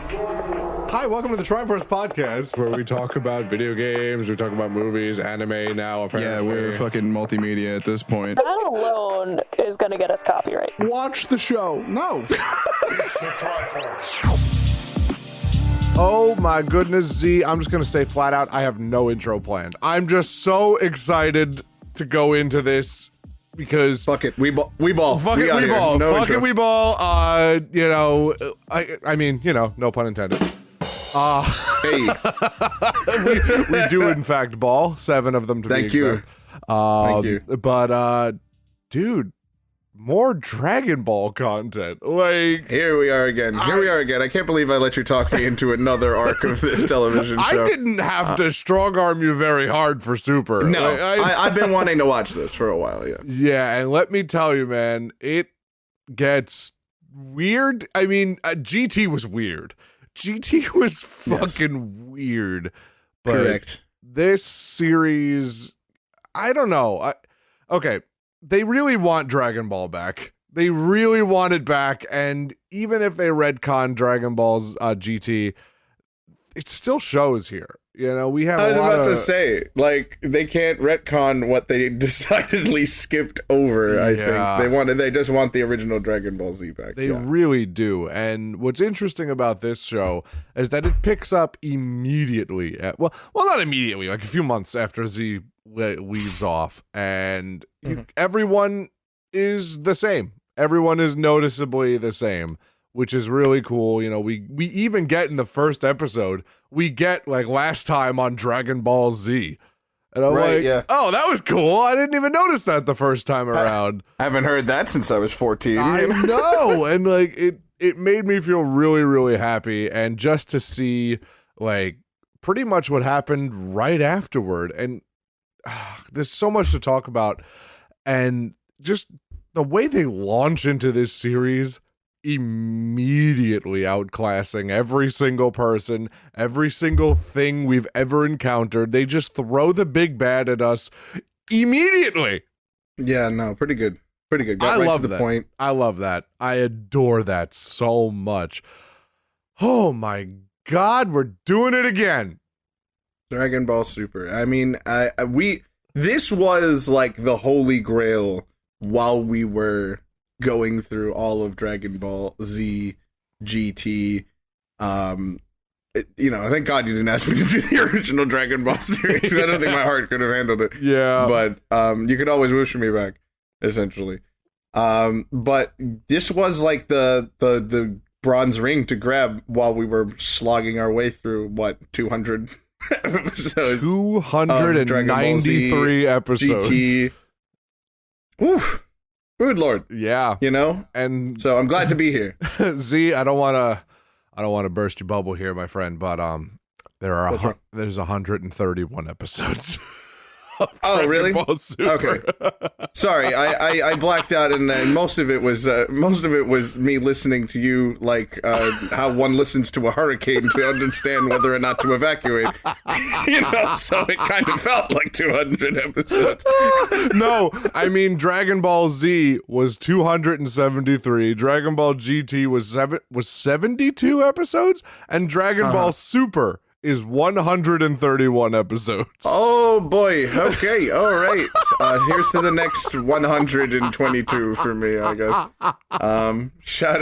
Hi, welcome to the Triforce Podcast, where we talk about video games, we talk about movies, anime now, apparently. Yeah, we're fucking multimedia at this point. That alone is going to get us copyright. Watch the show. No. It's the Triforce. Oh my goodness, Z, I'm just going to say flat out, I have no intro planned. I'm just so excited to go into this because... Fuck it, we ball. Fuck it, we ball. No Fuck intro. it, we ball. You know, I mean, you know, no pun intended. Hey, we do in fact ball, 7 of them to Thank be you. exact. Thank you. But dude, more Dragon Ball content. Like, here we are again. I can't believe I let you talk me into another arc of this television show. I didn't have to strong arm you very hard for Super. No, Like, I've been wanting to watch this for a while. Yeah. Yeah, and let me tell you, man, it gets weird. I mean, GT was weird. GT was fucking weird. But Correct. this series, I don't know. Okay, they really want Dragon Ball back. They really want it back, and even if they retcon Dragon Ball's GT, it still shows here. You know, we have. I was a lot about of, to say, like, they can't retcon what they decidedly skipped over. I think they just want the original Dragon Ball Z back. They really do. And what's interesting about this show is that it picks up immediately. Well, not immediately, like a few months after Z leaves off, and everyone is the same. Everyone is noticeably the same, which is really cool. You know, we even get in the first episode, we get like last time on Dragon Ball Z. And I'm oh, that was cool. I didn't even notice that the first time around. I haven't heard that since I was 14. I know. And like it made me feel really, really happy. And just to see like pretty much what happened right afterward. And there's so much to talk about. And just the way they launch into this series, immediately outclassing every single person, every single thing we've ever encountered. They just throw the big bad at us immediately. Yeah, no, pretty good. Pretty good. Got I right love to the that. point. I love that. I adore that so much. Oh my God, we're doing it again. Dragon Ball Super. I mean, this was like the holy grail while we were going through all of Dragon Ball Z, GT. Thank God you didn't ask me to do the original Dragon Ball series. I don't think my heart could have handled it. Yeah. But you could always wish me back, essentially. But this was like the bronze ring to grab while we were slogging our way through, 200 episodes? 293 episodes. GT. Oof. Good Lord. Yeah. You know? And So I'm glad to be here. Z, I don't want to burst your bubble here, my friend, but there's 131 episodes. Oh, really? Ball Super. Okay. Sorry, I blacked out, and most of it was me listening to you, like how one listens to a hurricane to understand whether or not to evacuate. So it kind of felt like 200 episodes. No, I mean Dragon Ball Z was 273. Dragon Ball GT was 72 episodes, and Dragon Ball Super is 131 episodes. Oh boy. Okay. All right. Here's to the next 122 for me, I guess.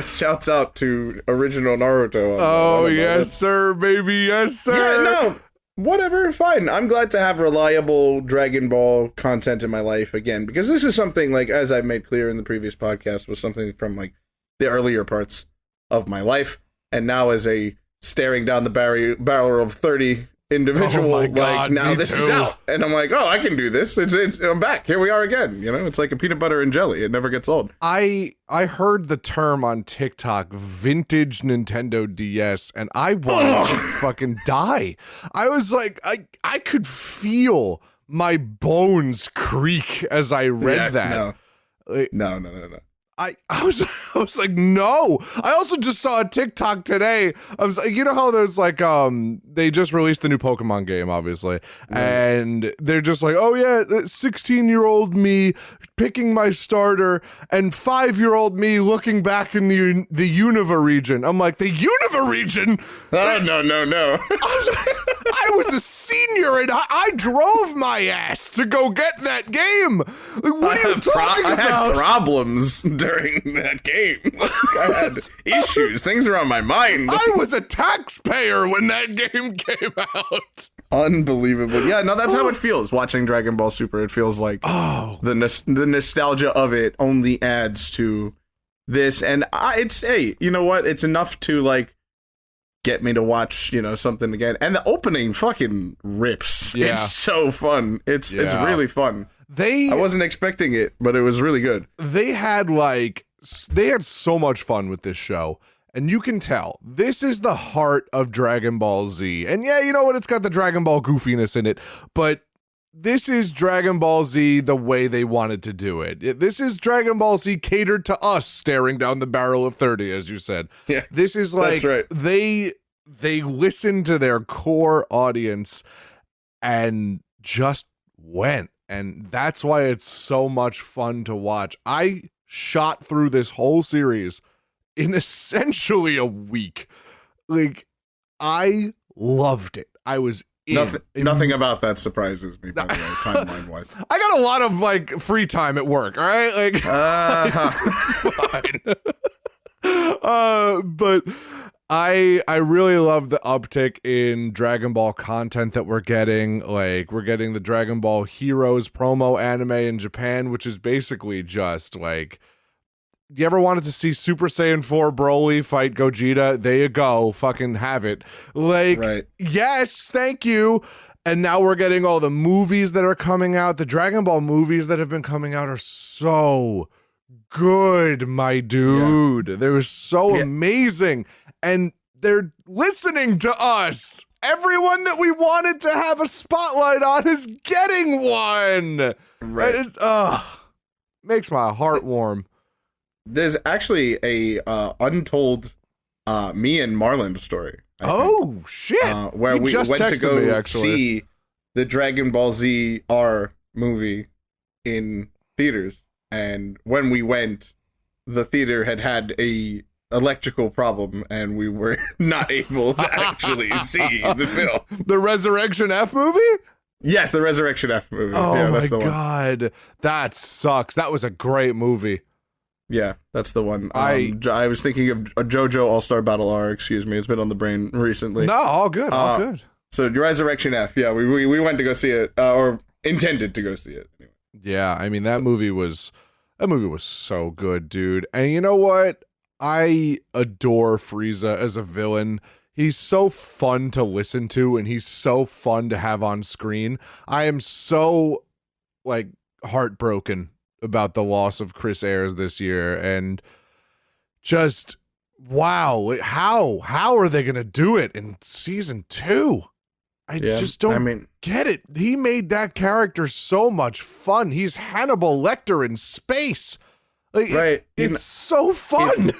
Shouts out to original Naruto. Oh yes, sir, baby, yes, sir. Yeah, no, whatever, fine. I'm glad to have reliable Dragon Ball content in my life again, because this is something, like, as I made clear in the previous podcast, was something from like the earlier parts of my life, and now as a staring down the barrel of 30 individual, Oh my God, like, now me this is too. out, and I'm like, oh, I can do this. I'm back. Here we are again. It's like a peanut butter and jelly. It never gets old. I heard the term on TikTok, vintage Nintendo DS, and I wanted to fucking die. I was like, I could feel my bones creak as I read that. No. Like, No. I was like, no. I also just saw a TikTok today. I was like, you know how there's like they just released the new Pokemon game, obviously, and they're just like, oh yeah, 16-year-old me picking my starter and 5-year-old me looking back in the Unova region. I'm like, the Unova region? Oh, no. I was a senior and I drove my ass to go get that game. Like, what are you talking I about? had problems during that game. I had issues. Things are on my mind. I was a taxpayer when that game came out. Unbelievable. Yeah, no, that's how it feels watching Dragon Ball Super. It feels like the nostalgia of it only adds to this. And hey, you know what? It's enough to like get me to watch, something again. And the opening fucking rips. Yeah. It's so fun. It's really fun. I wasn't expecting it, but it was really good. They had so much fun with this show. And you can tell this is the heart of Dragon Ball Z. And yeah, you know what? It's got the Dragon Ball goofiness in it, but this is Dragon Ball Z the way they wanted to do it. This is Dragon Ball Z catered to us staring down the barrel of 30, as you said. Yeah, this is like, that's right. They listen to their core audience and just went. And that's why it's so much fun to watch. I shot through this whole series in essentially a week. Like, I loved it. I was Nothing about that surprises me, by the way, timeline wise. I got a lot of like free time at work, all right? Like it's fine. But I really love the uptick in Dragon Ball content that we're getting. Like, we're getting the Dragon Ball Heroes promo anime in Japan, which is basically just like, you ever wanted to see Super Saiyan 4 Broly fight Gogeta? There you go. Fucking have it. Like, right. Yes, thank you. And now we're getting all the movies that are coming out. The Dragon Ball movies that have been coming out are so good, my dude. Yeah. They're so amazing. And they're listening to us. Everyone that we wanted to have a spotlight on is getting one. Right. It makes my heart warm. There's actually a untold me and Marlon story. Shit! Where we went to go see the Dragon Ball Z R movie in theaters, and when we went, the theater had a electrical problem, and we were not able to actually see the film. The Resurrection F movie? Yes, the Resurrection F movie. Oh yeah, that's my god, that sucks. That was a great movie. Yeah, that's the one. I was thinking of a JoJo All-Star Battle R. Excuse me, it's been on the brain recently. No, all good, all good. So Resurrection F. Yeah, we went to go see it, or intended to go see it. Anyway. Yeah, I mean that movie was so good, dude. And you know what? I adore Frieza as a villain. He's so fun to listen to, and he's so fun to have on screen. I am so like heartbroken about the loss of Chris Ayres this year, and just wow, how are they gonna do it in season 2? I just don't get it. He made that character so much fun. He's Hannibal Lecter in space. Like, right. It's so fun.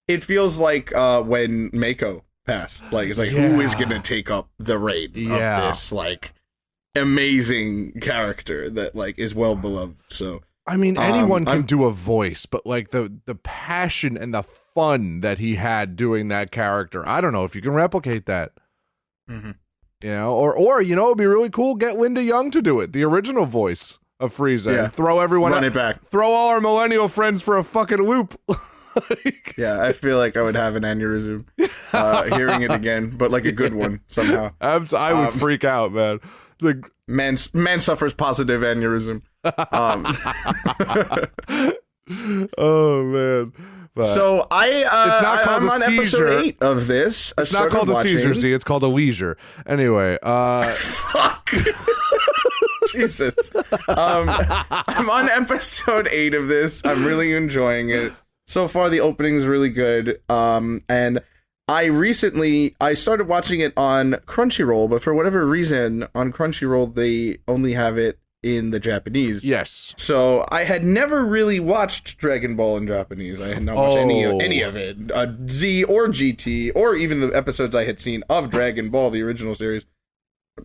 It feels like when Mako passed. Like, it's like, who is gonna take up the reign of this like amazing character that like is well beloved? So I mean, anyone can do a voice, but like the passion and the fun that he had doing that character, I don't know if you can replicate that. Mm-hmm. You know, or you know, it'd be really cool. Get Linda Young to do it, the original voice of Frieza, and throw everyone run it back. Throw all our millennial friends for a fucking loop. Yeah, I feel like I would have an aneurysm hearing it again, but like a good one somehow. I would freak out, man. Like man suffers positive aneurysm. Oh man. But so it's not called I'm a on seizure. episode 8 of this. It's not called a seizure, Z. It's called a leisure. Anyway, fuck. Jesus. I'm on episode 8 of this. I'm really enjoying it. So far, the opening is really good. And I started watching it on Crunchyroll, but for whatever reason, on Crunchyroll, they only have it in the Japanese. Yes. So I had never really watched Dragon Ball in Japanese. I had not watched any of it. Z or GT, or even the episodes I had seen of Dragon Ball, the original series,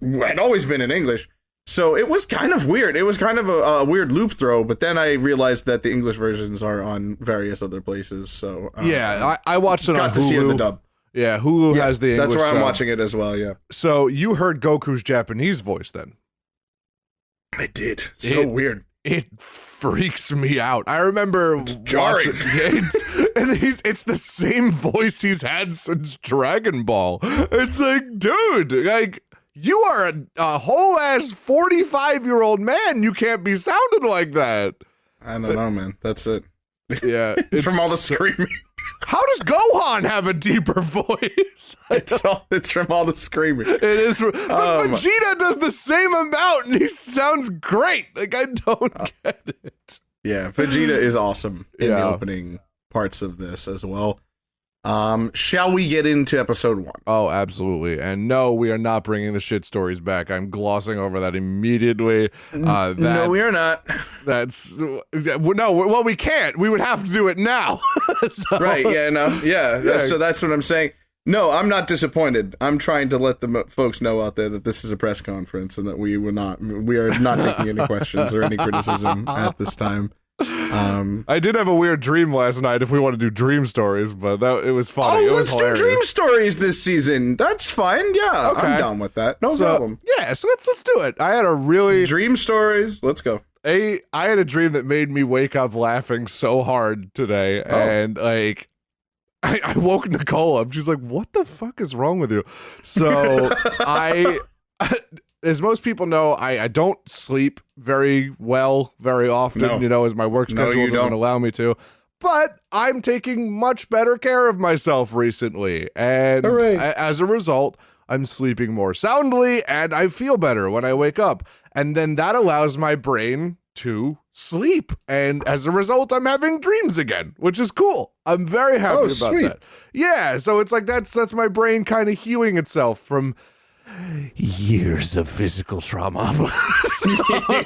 had always been in English. So it was kind of weird. It was kind of a weird loop throw, but then I realized that the English versions are on various other places. So I watched it on Hulu. Got to see it in the dub. Yeah, Hulu has the English. That's where I'm sub. watching it as well, yeah. So you heard Goku's Japanese voice then? I did. So weird. It freaks me out. I remember jarring. It's the same voice he's had since Dragon Ball. It's like, dude, like, you are a whole ass 45-year-old man. You can't be sounding like that. I don't know, man. That's it. Yeah. It's from all the screaming. How does Gohan have a deeper voice? It's from all the screaming. It is, but Vegeta does the same amount, and he sounds great. Like, I don't get it. Yeah, Vegeta is awesome in the opening parts of this as well. Shall we get into episode 1? Oh, absolutely. And no, we are not bringing the shit stories back. I'm glossing over that immediately. No, we are not. Well, we can't. We would have to do it now. Right, yeah, no. Yeah, so that's what I'm saying. No, I'm not disappointed. I'm trying to let the folks know out there that this is a press conference and that we are not taking any questions or any criticism at this time. I did have a weird dream last night if we want to do dream stories, but it was funny. It was let's do dream stories this season. That's fine. Yeah, okay. I'm down with that. No problem. Yeah, so let's do it. I had a really dream stories. Let's go. I had a dream that made me wake up laughing so hard today, and like I woke Nicole up. She's like, "What the fuck is wrong with you?" So as most people know, I don't sleep very well very often, as my work schedule doesn't allow me to. But I'm taking much better care of myself recently. And as a result, I'm sleeping more soundly and I feel better when I wake up. And then that allows my brain to sleep. And as a result, I'm having dreams again, which is cool. I'm very happy about that. Yeah, so it's like that's my brain kind of healing itself from years of physical trauma.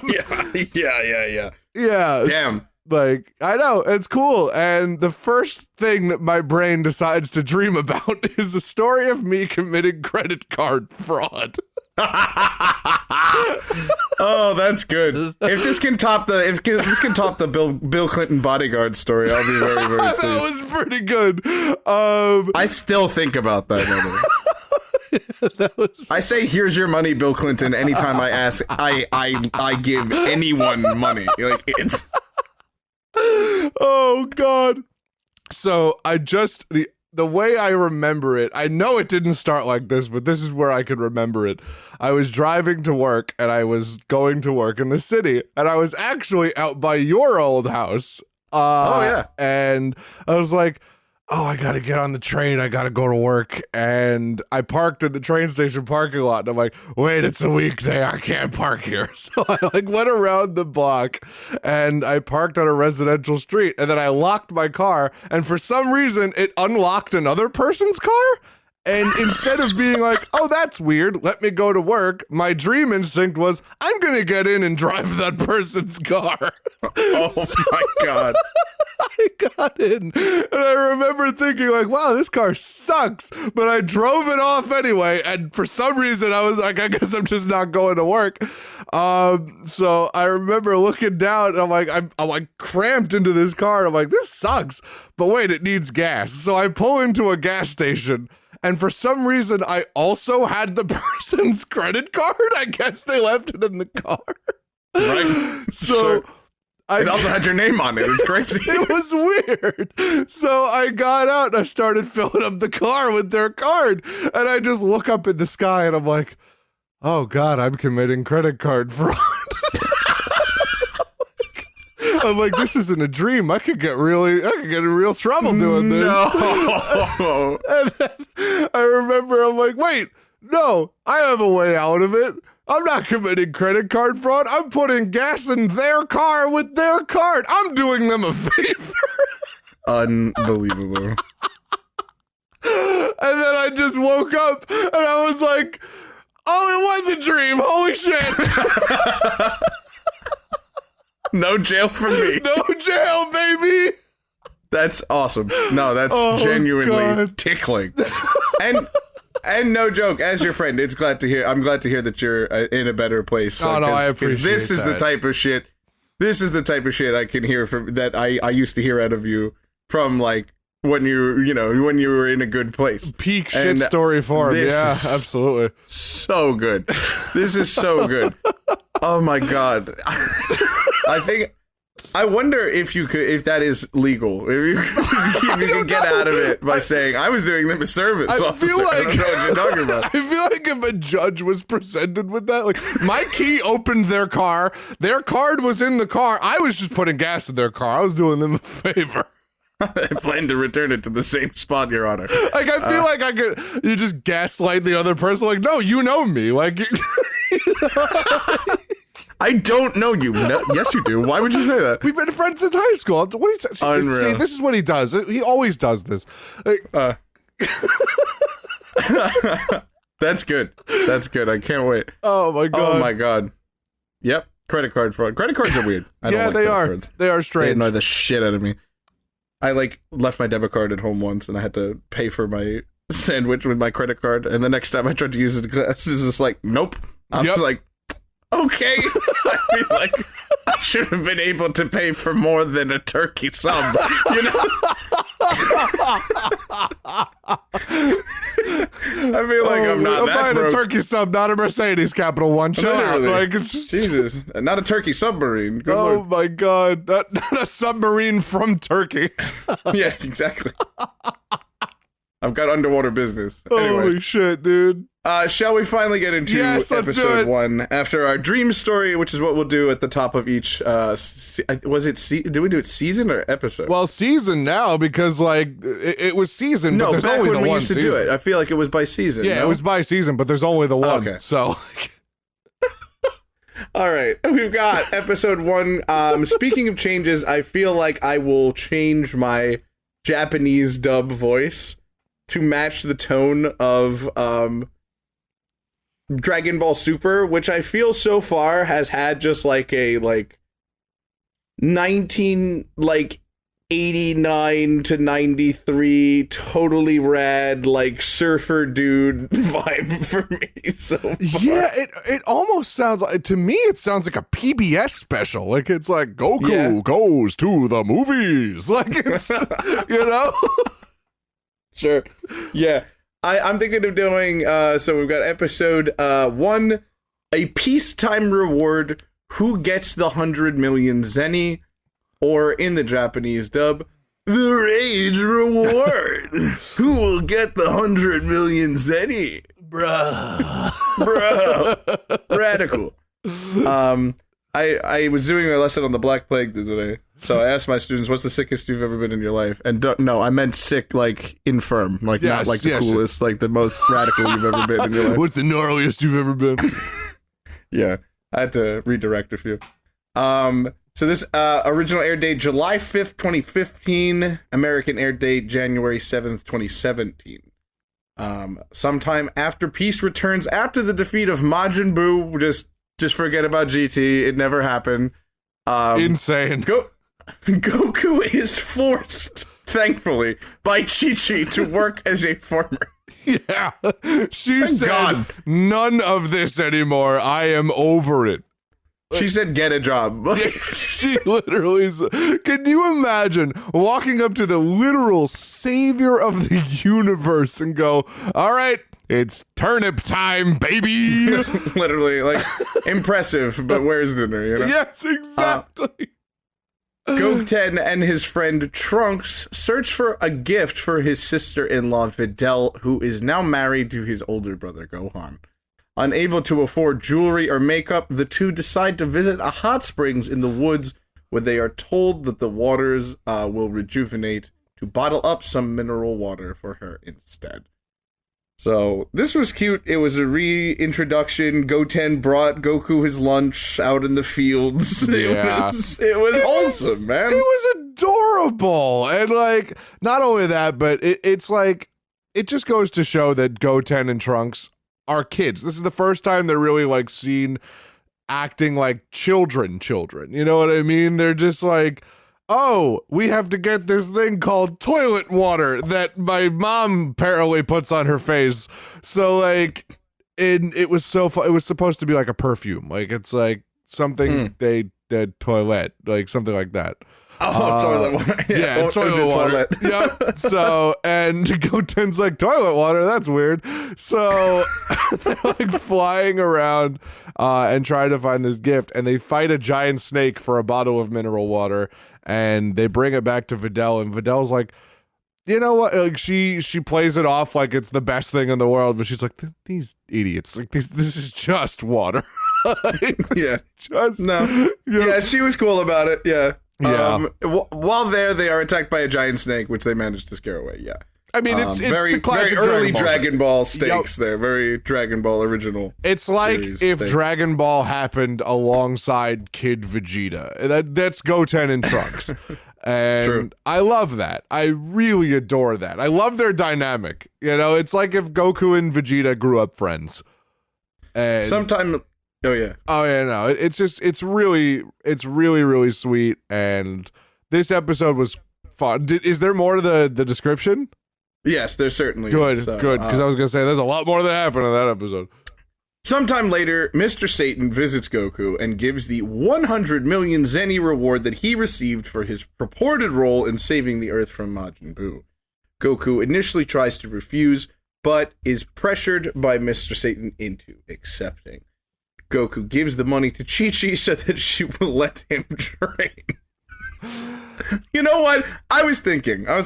Yeah. Damn. Like, I know, it's cool. And the first thing that my brain decides to dream about is a story of me committing credit card fraud. Oh, that's good. If this can top the Bill Clinton bodyguard story, I'll be very, very pleased. That was pretty good. I still think about that. I say, "Here's your money, Bill Clinton." Anytime I ask, I give anyone money. Like it's. Oh God! So the way I remember it, I know it didn't start like this, but this is where I could remember it. I was driving to work, and I was going to work in the city, and I was actually out by your old house. And I was like, oh, I gotta get on the train. I gotta go to work. And I parked in the train station parking lot. And I'm like, wait, it's a weekday. I can't park here. So I went around the block and I parked on a residential street. And then I locked my car. And for some reason, it unlocked another person's car. And instead of being like, oh, that's weird, let me go to work, my dream instinct was, I'm going to get in and drive that person's car. Oh, my God. I got in, and I remember thinking, like, wow, this car sucks. But I drove it off anyway, and for some reason, I was like, I guess I'm just not going to work. So I remember looking down, and I'm like cramped into this car, and I'm like, this sucks. But wait, it needs gas. So I pull into a gas station. And for some reason, I also had the person's credit card. I guess they left it in the car. Right. So it also had your name on it. It's crazy. It was weird. So I got out and I started filling up the car with their card. And I just look up in the sky and I'm like, oh God, I'm committing credit card fraud. I'm like, this isn't a dream. I could get in real trouble doing this. No. And then I remember, I'm like, wait, no, I have a way out of it. I'm not committing credit card fraud. I'm putting gas in their car with their card. I'm doing them a favor. Unbelievable. And then I just woke up and I was like, oh, it was a dream. Holy shit. No jail for me. No jail, baby. That's awesome. No, that's genuinely God. tickling. And no joke, as your friend, I'm glad to hear that you're in a better place. Oh, no, I appreciate this is that. the type of shit. This is the type of shit I can hear from that I used to hear out of you from like when when you were in a good place. Peak shit story form. Yeah, absolutely. So good. This is so good. Oh my god. I wonder if that is legal. If you can get out of it by saying I was doing them a service. I officer. feel like I don't know what you're talking about. I feel like if a judge was presented with that, like my key opened their car, their card was in the car. I was just putting gas in their car. I was doing them a favor. I plan to return it to the same spot, Your Honor. Like I feel like I could. You just gaslight the other person. Like, no, you know me. Like. I don't know you. No, yes, you do. Why would you say that? We've been friends since high school. What do you Unreal. See, this is what he does. He always does this. Like, That's good. That's good. I can't wait. oh my god. Oh my god. Yep. Credit card fraud. Credit cards are weird. I don't Yeah, like they credit are. cards. They are They strange. annoy the shit out of me. I left my debit card at home once, and I had to pay for my sandwich with my credit card. And the next time I tried to use it, it's just like, nope. I was like, okay. I feel like I should have been able to pay for more than a turkey sub. You know? I feel like I'm not that buying broke. a turkey sub, not a Mercedes Capital One. Chill out. Literally. Like it's just. Jesus, not a turkey submarine. Good Oh lord. my god, not a submarine from Turkey. Yeah, exactly. I've got underwater business. Anyway, Holy shit, dude. shall we finally get into Yes, let's do episode it. 1 after our dream story, which is what we'll do at the top of each. Did we do it season or episode? Well, season now because like it was season, but no, there's back only when the we one used to season. do it, I feel like it was by season. Yeah, no? it was by season, but there's only the one. Okay. So. All right, we've got episode 1. Speaking of changes, I feel like I will change my Japanese dub voice to match the tone of Dragon Ball Super, which I feel so far has had just like a 89 to 93 totally rad surfer dude vibe for me so far. Yeah, it almost sounds like, to me it sounds like a PBS special. Like it's like Goku goes to the movies. Like it's Sure. Yeah. I'm thinking of doing so we've got episode 1, a peacetime reward, who gets the 100 million zenny, or in the Japanese dub, the rage reward. Who will get the 100 million zenny? Bro. Radical. I was doing a lesson on the Black Plague today, so I asked my students, "What's the sickest you've ever been in your life?" And no, I meant sick, like infirm, like not like the coolest, like the most radical you've ever been in your life. What's the gnarliest you've ever been? Yeah, I had to redirect a few. So this original air date July 5th, 2015. American air date January 7th, 2017. Sometime after peace returns after the defeat of Majin Buu. Just forget about GT. It never happened. Insane. Goku is forced, thankfully, by Chi-Chi to work as a farmer. Yeah. She said, God. none of this anymore. I am over it. She said, get a job. She literally said, can you imagine walking up to the literal savior of the universe and go, all right, it's turnip time, baby. Literally, like, impressive, but where's dinner, you know? Yes, exactly. Goten and his friend Trunks search for a gift for his sister-in-law Videl, who is now married to his older brother Gohan. Unable to afford jewelry or makeup, the two decide to visit a hot springs in the woods where they are told that the waters will rejuvenate to bottle up some mineral water for her instead. So, this was cute. It was a reintroduction. Goten brought Goku his lunch out in the fields. Yeah. It was wholesome, man. It was adorable. And, like, not only that, but it's like, it just goes to show that Goten and Trunks are kids. This is the first time they're really, like, seen acting like children. You know what I mean? They're just like, oh, we have to get this thing called toilet water that my mom apparently puts on her face. So like, it was it was supposed to be like a perfume. Like it's like something they toilet, like something like that. Oh, toilet water. Yeah, toilet water. Yep. So, and Goten's like, toilet water? That's weird. So, they're like flying around and trying to find this gift, and they fight a giant snake for a bottle of mineral water, and they bring it back to Videl, and Videl's like, you know what? Like she plays it off like it's the best thing in the world, but she's like, these idiots, like this is just water. Like, yeah. Just No. You know, Yeah, she was cool about it. Yeah. Yeah. While there, they are attacked by a giant snake, which they managed to scare away. Yeah. I mean, it's very, the classic very early Dragon Ball. Dragon Ball stakes there. Very Dragon Ball original. It's like series if stakes. Dragon Ball happened alongside Kid Vegeta. That's Goten and Trunks. And True. I love that. I really adore that. I love their dynamic. You know, it's like if Goku and Vegeta grew up friends. And Oh yeah. Oh yeah, no. It's really sweet, and this episode was fun. Is there more to the description? Yes, there certainly Good, is. So, good. Because I was gonna say there's a lot more that happened in that episode. Sometime later, Mr. Satan visits Goku and gives the 100 million Zeni reward that he received for his purported role in saving the Earth from Majin Buu. Goku initially tries to refuse, but is pressured by Mr. Satan into accepting. Goku gives the money to Chi-Chi so that she will let him train. You know what? I was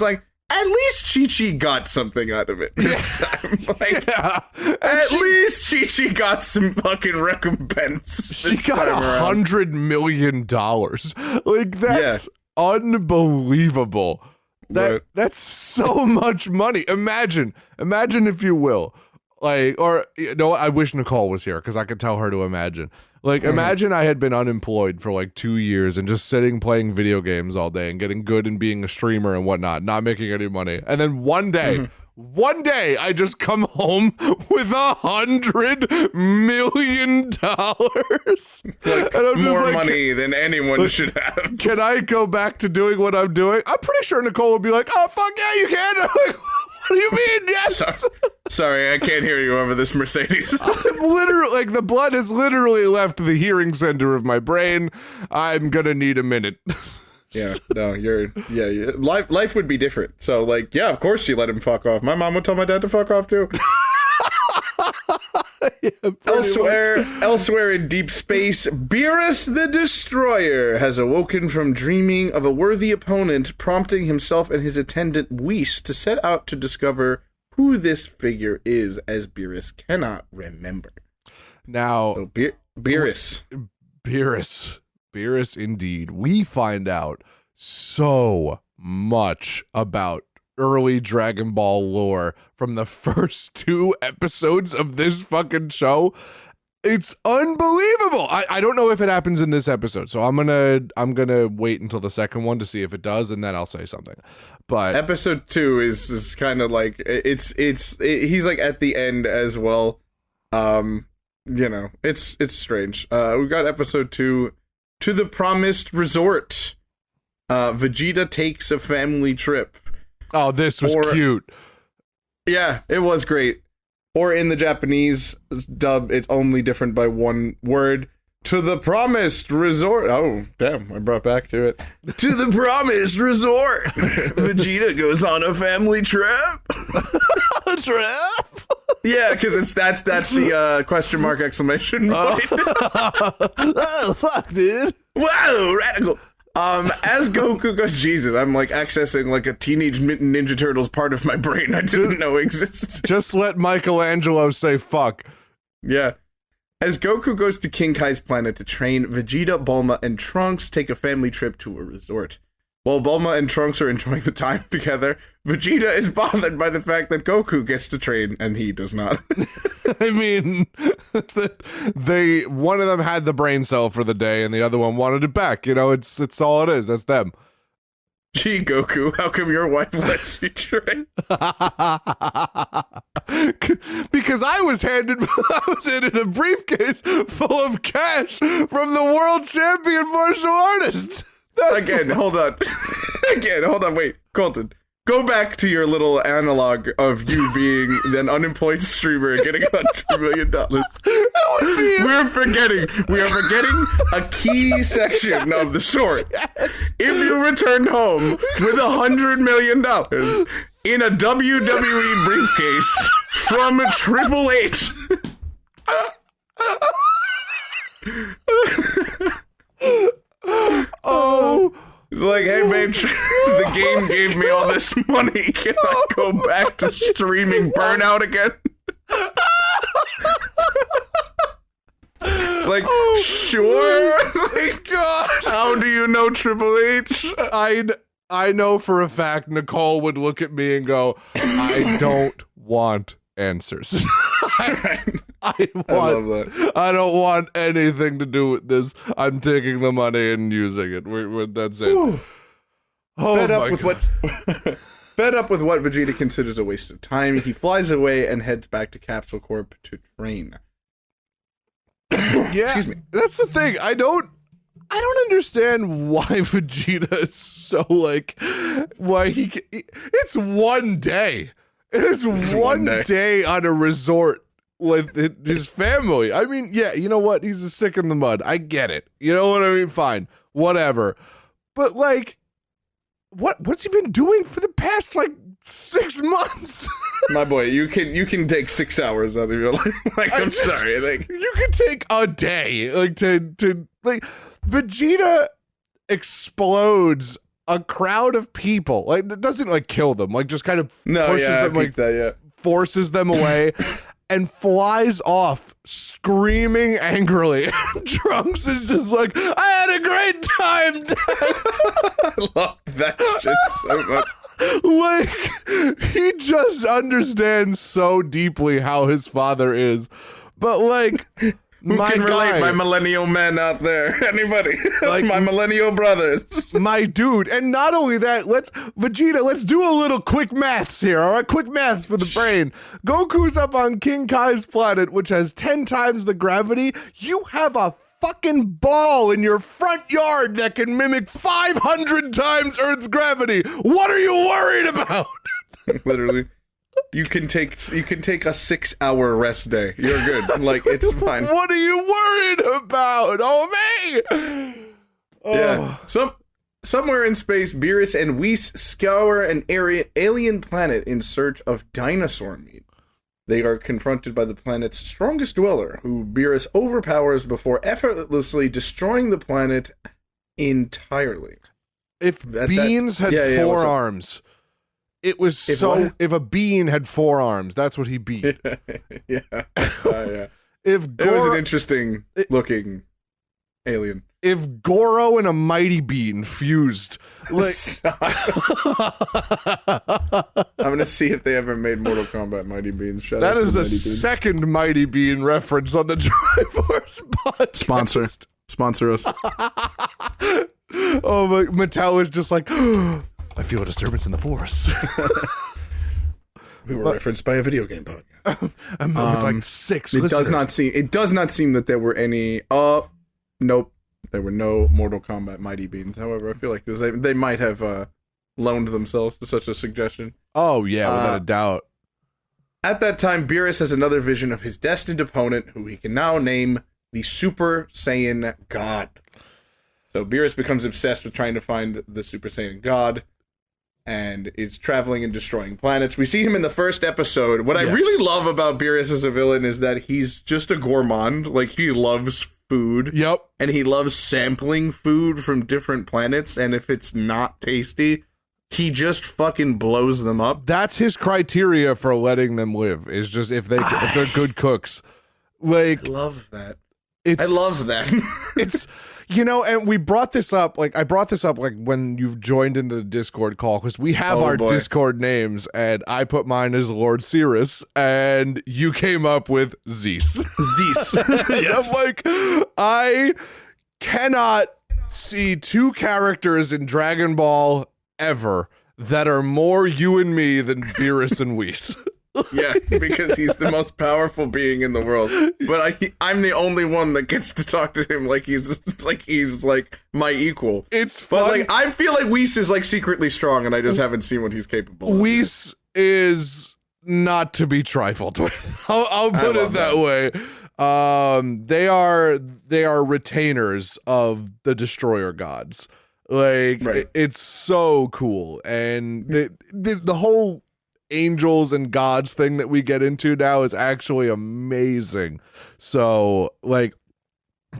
like, at least Chi-Chi got something out of it this time. Like, Yeah. at least Chi-Chi got some fucking recompense. She this got time around. $100 million. Like that's unbelievable. Right. That's so much money. Imagine if you will. Like, or you know, I wish Nicole was here because I could tell her to imagine. Like, imagine I had been unemployed for like 2 years and just sitting playing video games all day and getting good and being a streamer and whatnot, not making any money. And then one day, I just come home with $100 million. Like, and I'm more just like, money than anyone should have. can I go back to doing what I'm doing? I'm pretty sure Nicole would be like, oh, fuck yeah, you can. I'm like, what do you mean? Yes. Sorry, I can't hear you over this Mercedes. I'm literally, like, the blood has literally left the hearing center of my brain. I'm gonna need a minute. Yeah, no, life would be different. So, like, yeah, of course you let him fuck off. My mom would tell my dad to fuck off too. Yeah, Elsewhere in deep space, Beerus the Destroyer has awoken from dreaming of a worthy opponent, prompting himself and his attendant Whis to set out to discover who this figure is, as Beerus cannot remember. Now, So, Beerus. Beerus indeed. We find out so much about early Dragon Ball lore from the first 2 episodes of this fucking show. It's unbelievable. I don't know if it happens in this episode, so I'm gonna wait until the second one to see if it does, and then I'll say something. But Episode 2 is kind of like he's like at the end as well. You know, it's strange. We got episode 2, To the Promised Resort. Vegeta takes a family trip. oh, this was Or- cute. Yeah, it was great. Or in the Japanese dub, it's only different by one word. To the Promised Resort. Oh, damn, I brought back to it. To the Promised Resort. Vegeta goes on a family trip. Trip? Yeah, because that's the question mark exclamation point. Oh, fuck, dude. Whoa, radical. As Goku goes, Jesus, I'm like accessing like a Teenage Mutant Ninja Turtles part of my brain I didn't know existed. Just let Michelangelo say fuck. Yeah. As Goku goes to King Kai's planet to train, Vegeta, Bulma, and Trunks take a family trip to a resort. While Bulma and Trunks are enjoying the time together, Vegeta is bothered by the fact that Goku gets to train and he does not. I mean, one of them had the brain cell for the day and the other one wanted it back. You know, it's all it is. That's them. Gee, Goku, how come your wife lets you train? Because because I was handed a briefcase full of cash from the world champion martial artist. Again, hold on. Wait, Colton. Go back to your little analog of you being an unemployed streamer and getting $100 million. We are forgetting a key section of the story. Yes. If you returned home with $100 million in a WWE briefcase from Triple H. Oh. It's like, hey, babe, the game gave me all this money. Can I go back to streaming Burnout again? It's like, sure. Thank God. How do you know Triple H? I know for a fact Nicole would look at me and go, I don't want answers. I love that. I don't want anything to do with this. I'm taking the money and using it. That's it. Ooh. Oh fed my God. Fed up with what Vegeta considers a waste of time, he flies away and heads back to Capsule Corp to train. Yeah, Excuse me. That's the thing. I don't understand why Vegeta is so like, why it's one day. It is one day on a resort with his family. I mean, yeah, you know what? He's a stick in the mud. I get it. You know what I mean? Fine. Whatever. But like, what's he been doing for the past like 6 months? My boy, you can take 6 hours out of your life. Like, I'm sorry. Like, you can take a day. Like to like Vegeta explodes a crowd of people. Like, it doesn't like kill them. Like, just kind of pushes them, like forces them away, and flies off screaming angrily. Trunks is just like, I had a great time, Dad. I love that shit so much. Like, he just understands so deeply how his father is. But like, Who can relate, my millennial men out there? Anybody? Like, my millennial brothers. My dude. And not only that, Vegeta, let's do a little quick maths here, all right? Quick maths for the brain. Goku's up on King Kai's planet, which has 10 times the gravity. You have a fucking ball in your front yard that can mimic 500 times Earth's gravity. What are you worried about? Literally. You can take a 6-hour rest day. You're good. Like, it's fine. What are you worried about? Oh, me! Yeah. Somewhere in space, Beerus and Whis scour an alien planet in search of dinosaur meat. They are confronted by the planet's strongest dweller, who Beerus overpowers before effortlessly destroying the planet entirely. If beans had 4 arms... It was if a bean had 4 arms, that's what he beat. Yeah. Yeah. If it was an interesting looking alien. If Goro and a mighty bean fused, like I'm gonna see if they ever made Mortal Kombat Mighty Beans. That is the second Mighty Bean reference on the Triforce podcast. Sponsor us. Oh, my Mattel is just like, I feel a disturbance in the force. We were referenced by a video game podcast. I'm like 6 It listeners. does not seem that there were any. Nope. There were no Mortal Kombat Mighty Beans. However, I feel like they might have loaned themselves to such a suggestion. Oh yeah, without a doubt. At that time, Beerus has another vision of his destined opponent, who he can now name the Super Saiyan God. So Beerus becomes obsessed with trying to find the Super Saiyan God, and is traveling and destroying planets. We see him in the first episode. What I really love about Beerus as a villain is that he's just a gourmand. Like, he loves food. Yep. And he loves sampling food from different planets, and if it's not tasty, he just fucking blows them up. That's his criteria for letting them live, is just if they're good cooks. Like, I love that. I love that. It's, you know, and we brought this up, like, I brought this up, like, when you've joined into the Discord call, because we have our Discord names, and I put mine as Lord Cirrus, and you came up with Zeus. Zeus. Yes. I'm like, I cannot see 2 characters in Dragon Ball ever that are more you and me than Beerus and Whis. Yeah, because he's the most powerful being in the world. But I'm the only one that gets to talk to him like he's like my equal. It's But fun. like I feel like Whis is like secretly strong, and I just haven't seen what he's capable of. Whis is not to be trifled with. I'll put it love that way. They are retainers of the destroyer gods. Like Right. it's so cool, and the whole angels and gods thing that we get into now is actually amazing. So like,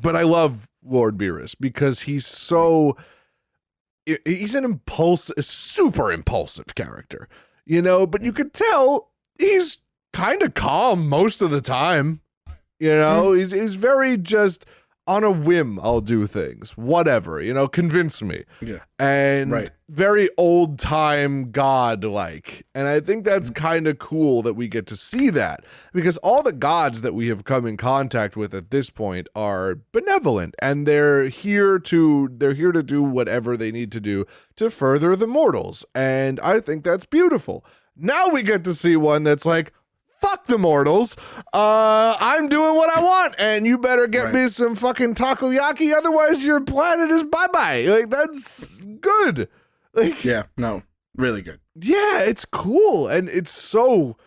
but I love Lord Beerus because he's a super impulsive character, you know, but you could tell he's kind of calm most of the time. You know, he's very just on a whim. I'll do things, whatever, you know, convince me. Yeah. And very old time god like. And I think that's kind of cool that we get to see that, because all the gods that we have come in contact with at this point are benevolent, and they're here to do whatever they need to do to further the mortals. And I think that's beautiful. Now we get to see one that's like, fuck the mortals. I'm doing what I want, and you better get me some fucking takoyaki, otherwise your planet is bye-bye. Like, that's good. Like, Yeah, no, really good. yeah, it's cool, and it's so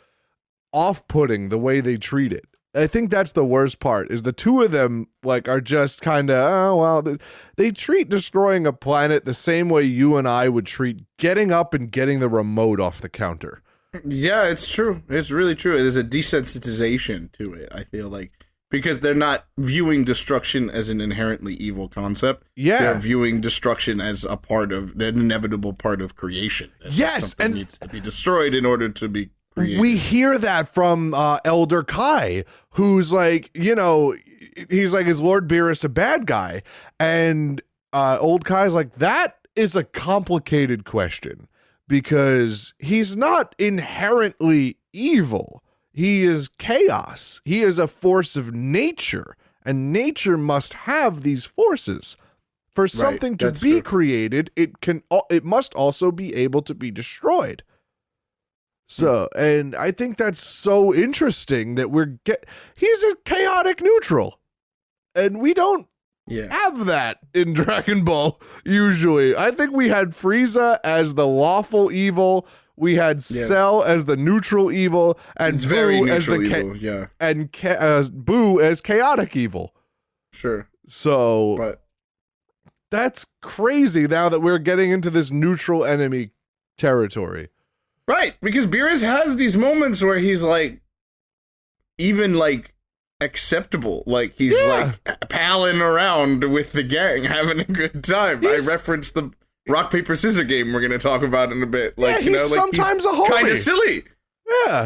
off-putting the way they treat it. I think that's the worst part, is the two of them like are just kind of, oh, well, they treat destroying a planet the same way you and I would treat getting up and getting the remote off the counter. Yeah, it's true. It's really true. There's a desensitization to it, I feel like, because they're not viewing destruction as an inherently evil concept. Yeah. They're viewing destruction as an inevitable part of creation. Yes, Something and needs to be destroyed in order to be created. we hear that from Elder Kai, who's like, you know, he's like, is Lord Beerus a bad guy? And old Kai's like, that is a complicated question, because he's not inherently evil. He is chaos. He is a force of nature, and nature must have these forces. For something to that's be true. created, it must also be able to be destroyed. So, and I think that's so interesting that he's a chaotic neutral, and we don't have that in Dragon Ball usually. I think we had Frieza as the lawful evil, we had Cell as the neutral evil, and It's very Boo as neutral the evil, yeah. and Boo as chaotic evil. Sure. So But that's crazy now that we're getting into this neutral enemy territory. right, because Beerus has these moments where he's like, even like acceptable, like he's like palling around with the gang, having a good time. I referenced the rock paper scissors game we're gonna talk about in a bit. Like, he's sometimes a homie. kind of silly.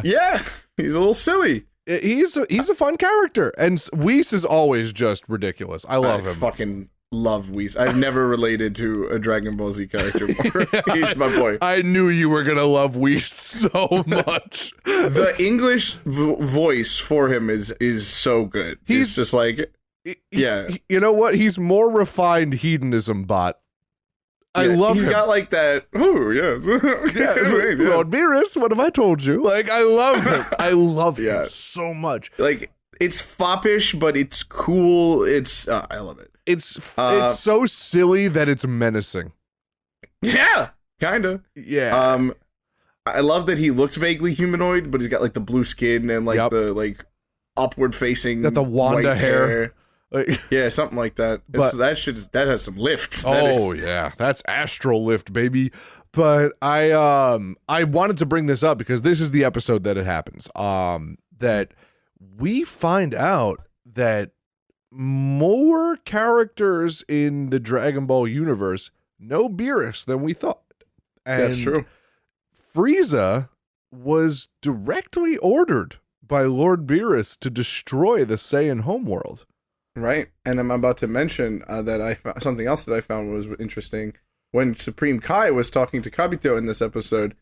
Yeah, He's a little silly. he's a fun character, and Whis is always just ridiculous. I love him. Fucking love Whis. I've never related to a Dragon Ball Z character more. He's my boy. I knew you were gonna love Whis so much. The English voice for him is so good. He's just like, you know what? He's more refined hedonism bot. I love He's him. got like that. Oh yes, Lord Beerus, what have I told you? Like, I love him. I love him so much. Like, it's foppish, but it's cool. It's I love it. It's so silly that it's menacing. Yeah, kind of. Yeah. I love that he looks vaguely humanoid, but he's got like the blue skin and like the like upward facing. Got the Wanda white hair. Like, yeah, something like that. That has some lift. Yeah, that's astral lift, baby. But I wanted to bring this up because this is the episode that it happens. That we find out that more characters in the Dragon Ball universe know Beerus than we thought. And That's true. Frieza was directly ordered by Lord Beerus to destroy the Saiyan homeworld. Right, and I'm about to mention that I found something else that I found was interesting. When Supreme Kai was talking to Kabito in this episode,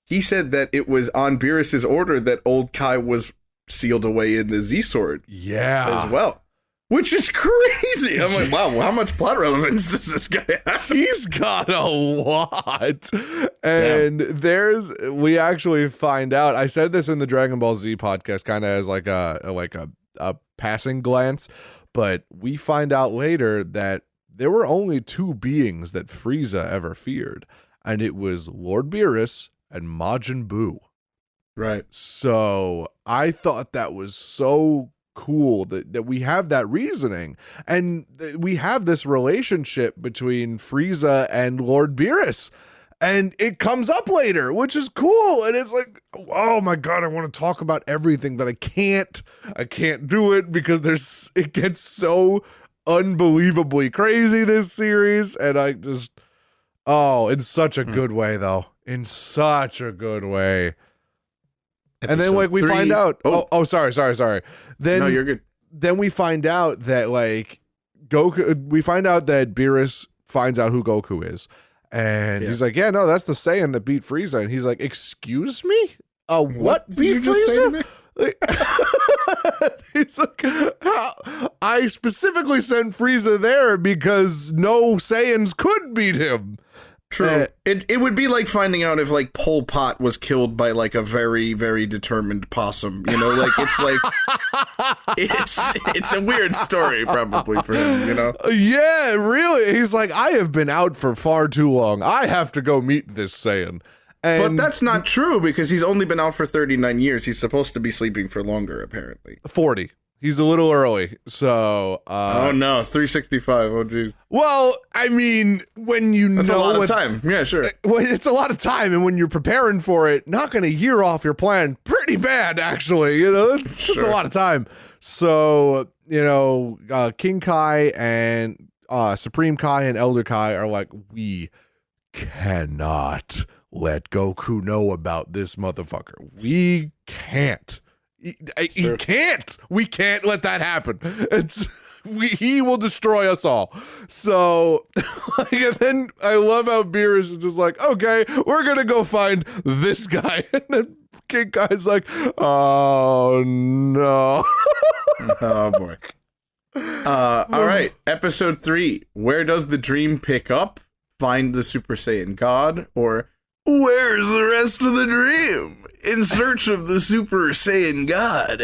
he said that it was on Beerus's order that old Kai was sealed away in the Z Sword. Yeah, as well. which is crazy. I'm like, wow, how much plot relevance does this guy have? He's got a lot. And we actually find out, I said this in the Dragon Ball Z podcast kind of as like a passing glance, but we find out later that there were only two beings that Frieza ever feared, and it was Lord Beerus and Majin Buu. Right. So I thought that was so cool that we have that reasoning, and we have this relationship between Frieza and Lord Beerus, and it comes up later, which is cool. And it's like, oh my god, I want to talk about everything, but I can't do it because it gets so unbelievably crazy, this series. And I just, in such a good way, though, in such a good way. And then like we find out, sorry. Then no, you're good. Then we find out that like we find out that Beerus finds out who Goku is. And he's like, yeah, no, that's the Saiyan that beat Frieza. And he's like, excuse me? What beat Frieza? It's like, I specifically sent Frieza there because no Saiyans could beat him. True. It would be like finding out if like Pol Pot was killed by like a very, very determined possum. You know, like it's like it's a weird story probably for him, you know? Yeah, really. He's like, I have been out for far too long. I have to go meet this Saiyan. And but that's not true because he's only been out for 39 years. He's supposed to be sleeping for longer, apparently. 40. He's a little early, so... oh, no, 365, oh, geez. Well, I mean, when you That's know... a lot of time, yeah, sure. It's a lot of time, and when you're preparing for it, knocking a year off your plan, pretty bad, actually, you know? That's a lot of time. So, you know, King Kai and Supreme Kai and Elder Kai are like, we cannot let Goku know about this motherfucker. We can't. He can't. We can't let that happen. He will destroy us all. So, and then I love how Beerus is just like, okay, we're gonna go find this guy, and then King Kai's like, oh no. Oh boy. All right, episode 3. Where does the dream pick up? Find the Super Saiyan God, or where's the rest of the dream? In search of the Super Saiyan God.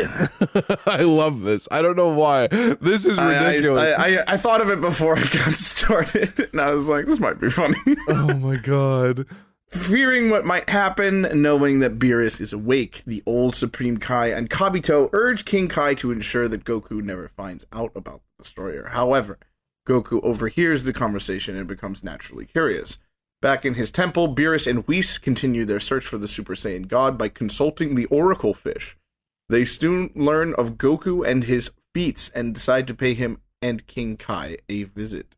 I love this. I don't know why. This is ridiculous. I thought of it before I got started, and I was like, this might be funny. Oh my god. Fearing what might happen, knowing that Beerus is awake, the old Supreme Kai and Kabito urge King Kai to ensure that Goku never finds out about the Destroyer. However, Goku overhears the conversation and becomes naturally curious. Back in his temple, Beerus and Whis continue their search for the Super Saiyan God by consulting the Oracle Fish. They soon learn of Goku and his feats and decide to pay him and King Kai a visit.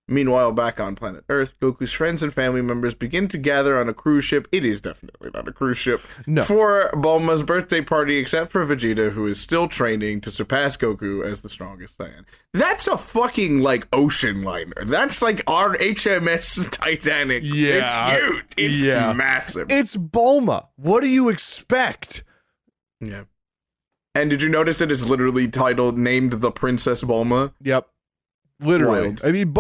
Meanwhile, back on planet Earth, Goku's friends and family members begin to gather on a cruise ship. It is definitely not a cruise ship. No. For Bulma's birthday party, except for Vegeta, who is still training to surpass Goku as the strongest Saiyan. That's a fucking, like, ocean liner. That's like our HMS Titanic. Yeah. It's huge. It's massive. It's Bulma. What do you expect? Yeah. And did you notice that it's literally named the Princess Bulma? Yep. Literally. Wild. I mean,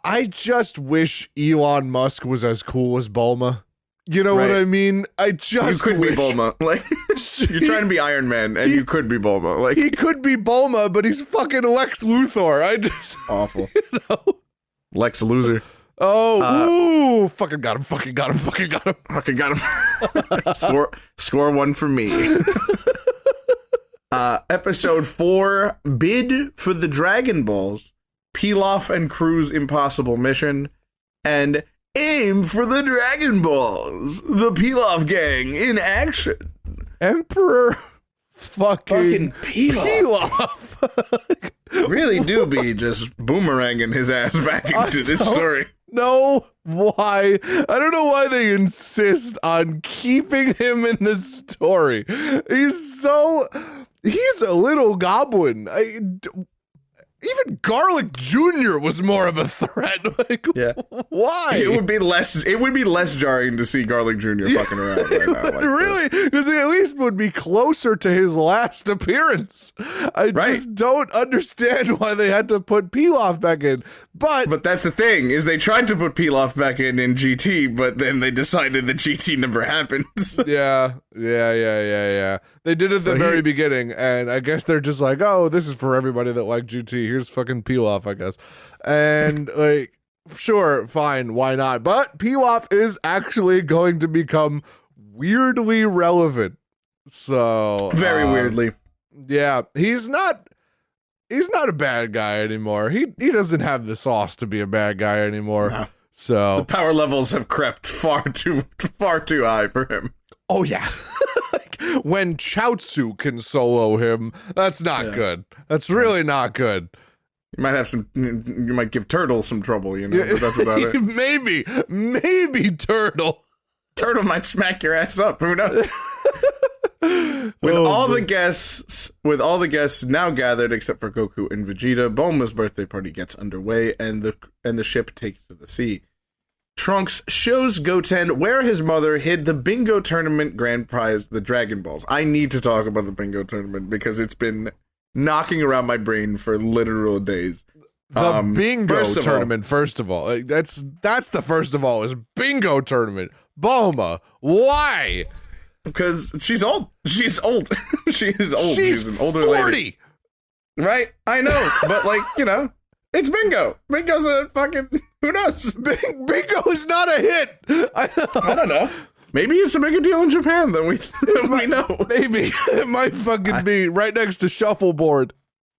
I just wish Elon Musk was as cool as Bulma. You know what I mean? I just You could wish. be Bulma. Like, you're trying to be Iron Man, and you could be Bulma. Like, he could be Bulma, but he's fucking Lex Luthor. I just... awful. You know? Lex loser. Oh, ooh, fucking got him, fucking got him, fucking got him. Okay, got him. Score one for me. Episode 4, Bid for the Dragon Balls, Pilaf and Crew's Impossible Mission, and Aim for the Dragon Balls, the Pilaf Gang in action. Emperor fucking Pilaf. Really do be just boomeranging his ass back into this story. No, why? I don't know why they insist on keeping him in the story. He's a little goblin. Even Garlic Jr. was more of a threat. Like, Yeah. why? It would be less jarring to see Garlic Jr. fucking around right now. Like, really? Because he at least would be closer to his last appearance. I Right. just don't understand why they had to put Pilaf back in. But that's the thing, is they tried to put Pilaf back in GT, but then they decided that GT never happened. Yeah. They did it at the very beginning, and I guess they're just like, oh, this is for everybody that liked GT. Here's fucking Pilaf, I guess. And like, sure, fine, why not? But Pilaf is actually going to become weirdly relevant. So Very weirdly. yeah, he's not a bad guy anymore. He doesn't have the sauce to be a bad guy anymore. No. So The power levels have crept far too high for him. oh yeah. Like, when Chaozu can solo him, that's not good. That's really not good. You might give Turtle some trouble, but that's about it. Maybe Turtle. Turtle might smack your ass up, who knows? With all the guests now gathered except for Goku and Vegeta, Bulma's birthday party gets underway and the ship takes to the sea. Trunks shows Goten where his mother hid the bingo tournament grand prize, the Dragon Balls. I need to talk about the bingo tournament because it's been knocking around my brain for literal days. The bingo tournament, first of all. Like, that's the first of all, is bingo tournament. Bulma, why? Because she's old. She's old. She is old. She's She's an older 40. lady. Right? I know. But, it's bingo. Bingo's a fucking... Who knows? Bingo is not a hit. I don't know. Maybe it's a bigger deal in Japan than we know. Maybe. It might fucking be right next to shuffleboard.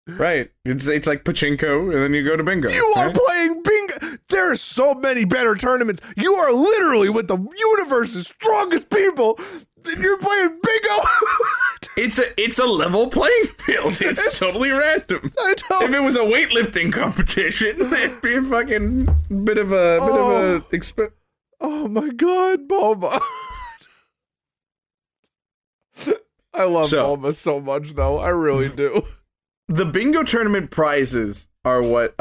Right. It's like pachinko, and then you go to bingo. You are right? playing bingo. There are so many better tournaments. You are literally with the universe's strongest people. And you're playing bingo. It's a level playing field. It's totally random. I know. If it was a weightlifting competition, it'd be a fucking bit of a Oh my god, Bulma. I love Bulma so much, though. I really do. The bingo tournament prizes are what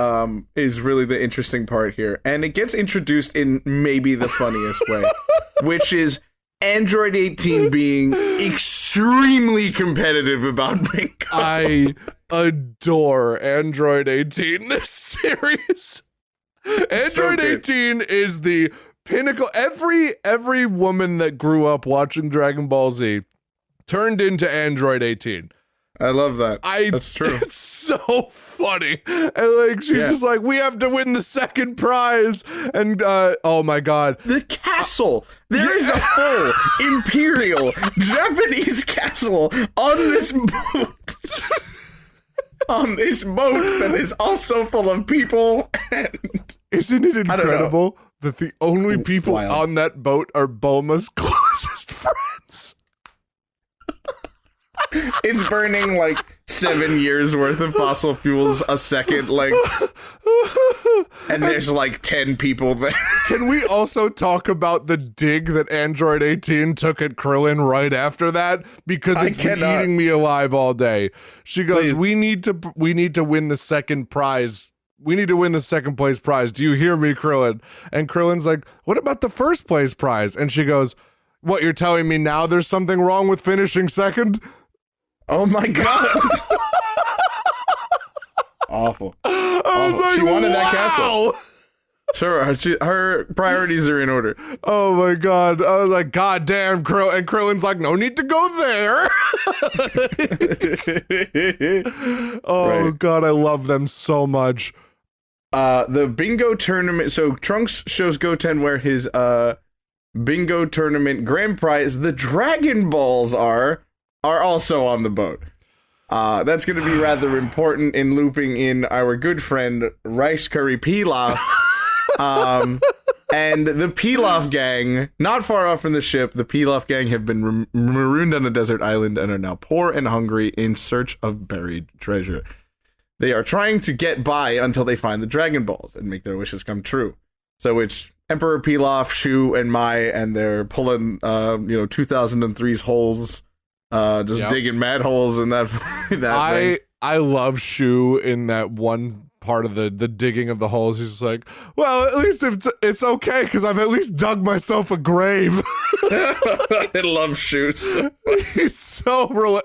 is really the interesting part here. And it gets introduced in maybe the funniest way, which is Android 18 being extremely competitive about bingo. I adore Android 18 this series. Android 18 is the pinnacle. Every woman that grew up watching Dragon Ball Z turned into Android 18. I love that. That's true. It's so funny. And she's just like, we have to win the second prize. And oh my god. The castle. There is a full imperial Japanese castle on this boat. On this boat that is also full of people. And isn't it incredible that the only people wild. on that boat are Bulma's closest friends? It's burning 7 years worth of fossil fuels a second, and there's 10 people there. Can we also talk about the dig that Android 18 took at Krillin right after that? Because it's been eating me alive all day. She goes, we need to win the second prize. We need to win the second place prize. Do you hear me, Krillin? And Krillin's like, what about the first place prize? And she goes, what, you're telling me now there's something wrong with finishing second? Oh my god. Awful. I was like, she wanted wow. that castle. Sure, her priorities are in order. Oh my god. I was like, god damn, Krill. And Krillin's like, no need to go there. Oh god, I love them so much. The bingo tournament. So Trunks shows Goten where his bingo tournament grand prize, the Dragon Balls, are also on the boat. That's going to be rather important in looping in our good friend Rice Curry Pilaf. And the Pilaf gang, not far off from the ship, the Pilaf gang have been marooned on a desert island and are now poor and hungry in search of buried treasure. They are trying to get by until they find the Dragon Balls and make their wishes come true. So it's Emperor Pilaf, Shu, and Mai, and they're pulling 2003's holes. Digging mad holes in that I love Shu in that one part of the digging of the holes. He's just like, well, at least it's okay because I've at least dug myself a grave. I love shoes. He's so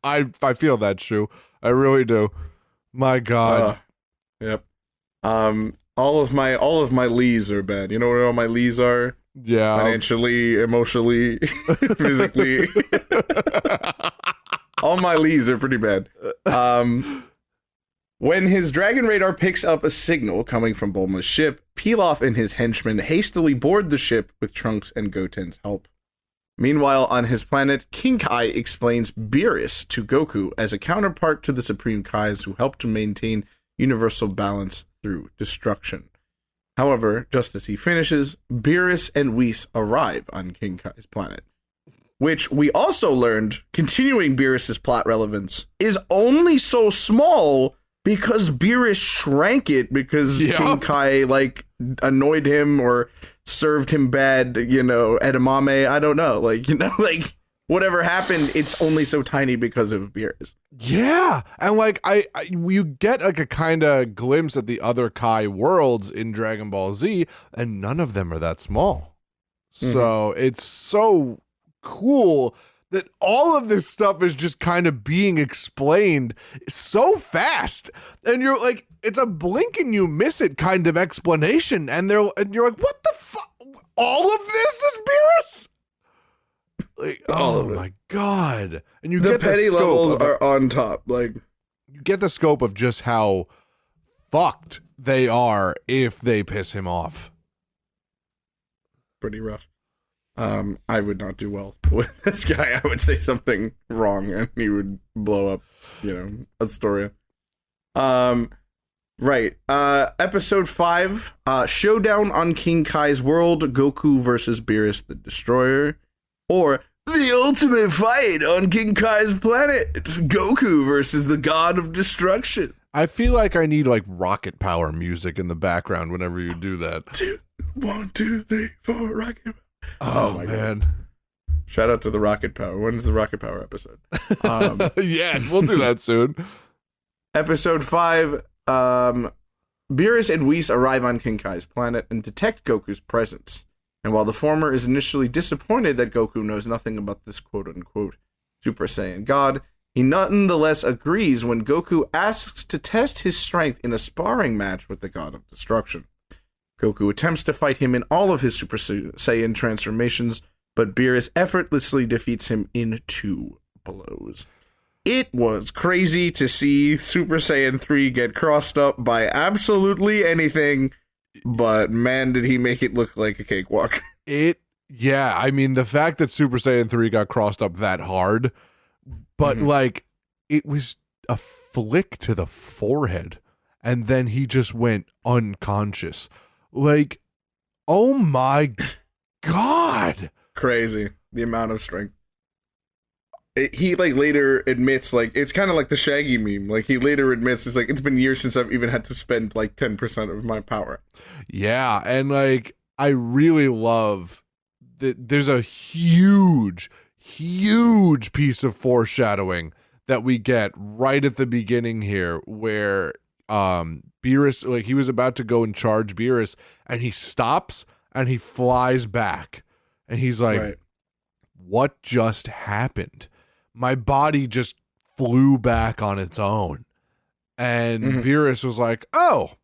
I feel that, Shu. I really do. My God. Yep. All of my Lees are bad. You know what all my Lees are? Yeah. Financially, emotionally, physically. All my Lees are pretty bad. When his dragon radar picks up a signal coming from Bulma's ship, Pilaf and his henchmen hastily board the ship with Trunks and Goten's help. Meanwhile, on his planet, King Kai explains Beerus to Goku as a counterpart to the Supreme Kais who help to maintain universal balance through destruction. However, just as he finishes, Beerus and Whis arrive on King Kai's planet, which we also learned, continuing Beerus's plot relevance, is only so small because Beerus shrank it because King Kai, like, annoyed him or served him bad, edamame, I don't know, whatever happened, it's only so tiny because of Beerus. Yeah, and you get like a kind of glimpse at the other Kai worlds in Dragon Ball Z, and none of them are that small. So it's so cool that all of this stuff is just kind of being explained so fast, and you're like, it's a blink and you miss it kind of explanation, and you're like, what the fuck? All of this is Beerus? Like, oh my God. And you get the petty scope levels are on top. Like, you get the scope of just how fucked they are if they piss him off. Pretty rough. I would not do well with this guy. I would say something wrong and he would blow up, Astoria. Right. Episode 5, Showdown on King Kai's World, Goku versus Beerus the Destroyer. Or the ultimate fight on King Kai's planet, Goku versus the God of Destruction. I feel like I need rocket power music in the background whenever you do that. 1, 2, 3, 4, rocket power. Oh my man. God. Shout out to the rocket power. When's the rocket power episode? Yeah, we'll do that soon. Episode 5, Beerus and Whis arrive on King Kai's planet and detect Goku's presence. And while the former is initially disappointed that Goku knows nothing about this quote-unquote Super Saiyan God, he nonetheless agrees when Goku asks to test his strength in a sparring match with the God of Destruction. Goku attempts to fight him in all of his Super Saiyan transformations, but Beerus effortlessly defeats him in 2 blows. It was crazy to see Super Saiyan 3 get crossed up by absolutely anything, but man, did he make it look like a cakewalk. Yeah, I mean, the fact that Super Saiyan 3 got crossed up that hard, but it was a flick to the forehead, and then he just went unconscious. Like, oh my God. Crazy, the amount of strength. He later admits, it's kind of like the Shaggy meme. He later admits, it's been years since I've even had to spend 10% of my power. Yeah, and I really love that there's a huge piece of foreshadowing that we get right at the beginning here where Beerus, he was about to go and charge Beerus, and he stops and he flies back, and he's like, right. What just happened? My body just flew back on its own. And Beerus was like, oh,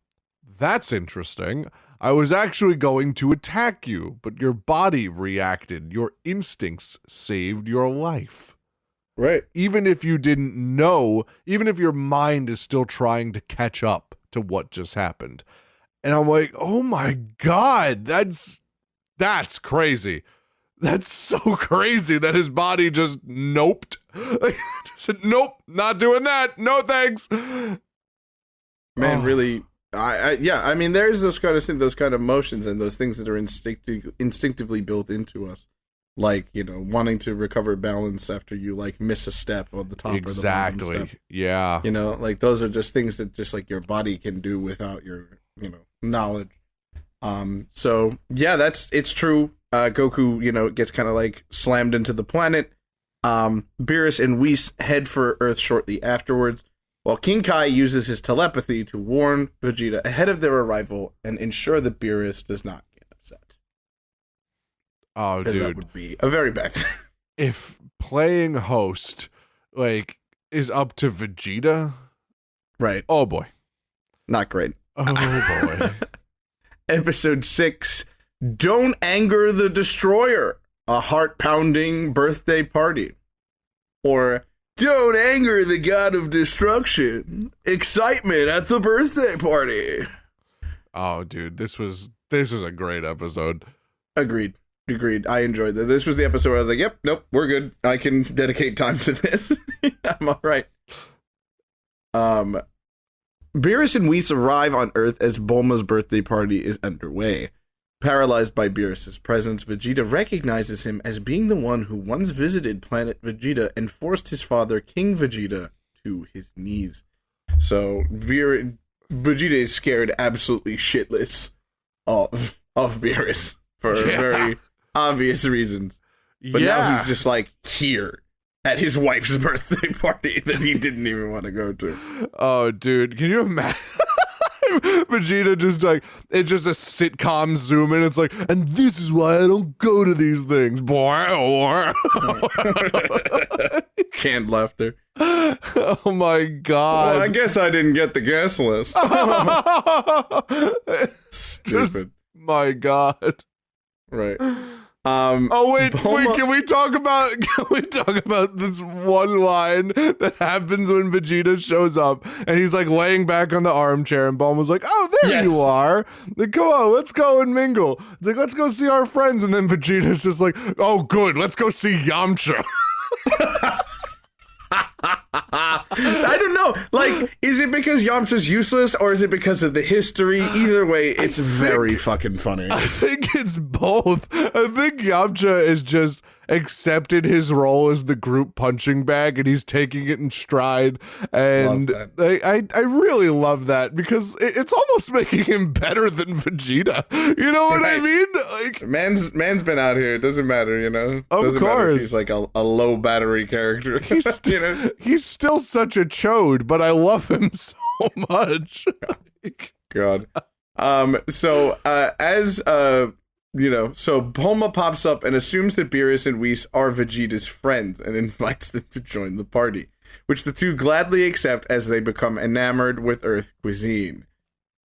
that's interesting. I was actually going to attack you, but your body reacted. Your instincts saved your life. Right. Even if you didn't know, even if your mind is still trying to catch up to what just happened. And I'm like, oh my God, that's crazy. That's so crazy that his body just noped. Said, nope, not doing that. No thanks. Man, really, I mean, there's those kind of motions and those things that are instinctively built into us. Wanting to recover balance after you miss a step on the top or the bottom step. Yeah. Those are just things that just your body can do without your, knowledge. So yeah, it's true. Goku, gets kind of slammed into the planet. Beerus and Whis head for Earth shortly afterwards. while King Kai uses his telepathy to warn Vegeta ahead of their arrival and ensure that Beerus does not get upset. Oh, dude. That would be a very bad thing. If playing host, like, is up to Vegeta, Right. oh boy. Not great. Oh boy. Episode 6, Don't Anger the Destroyer, a heart-pounding birthday party. Or, Don't Anger the God of Destruction, excitement at the birthday party. Oh, dude, this was a great episode. Agreed. I enjoyed this. This was the episode where I was like, yep, nope, we're good. I can dedicate time to this. I'm all right. Beerus and Whis arrive on Earth as Bulma's birthday party is underway. Paralyzed by Beerus's presence, Vegeta recognizes him as being the one who once visited planet Vegeta and forced his father, King Vegeta, to his knees. So Vegeta is scared absolutely shitless of Beerus for very obvious reasons. But now he's just like here at his wife's birthday party that he didn't even want to go to. Oh, dude, can you imagine? Vegeta just like, it's just a sitcom zoom in. It's like, and this is why I don't go to these things. Canned laughter. Oh my god. Well, I guess I didn't get the guest list. Stupid. Just, my god. Right. Oh wait, can we talk about this one line that happens when Vegeta shows up and he's like laying back on the armchair and Bulma's like, oh, there you are. Like, come on, let's go and mingle. It's like, let's go see our friends. And then Vegeta's just like, oh good, let's go see Yamcha. I don't know. Like, is it because Yamcha's useless or is it because of the history? Either way, it's very fucking funny. I think it's both. I think Yamcha is just accepted his role as the group punching bag and he's taking it in stride. And I really love that because it's almost making him better than Vegeta. You know what I mean? Like, man's been out here. It doesn't matter, you know? Of doesn't course. matter if he's like a low battery character. He's still such a chode, but I love him so much. God. So Bulma pops up and assumes that Beerus and Whis are Vegeta's friends and invites them to join the party, which the two gladly accept as they become enamored with Earth cuisine.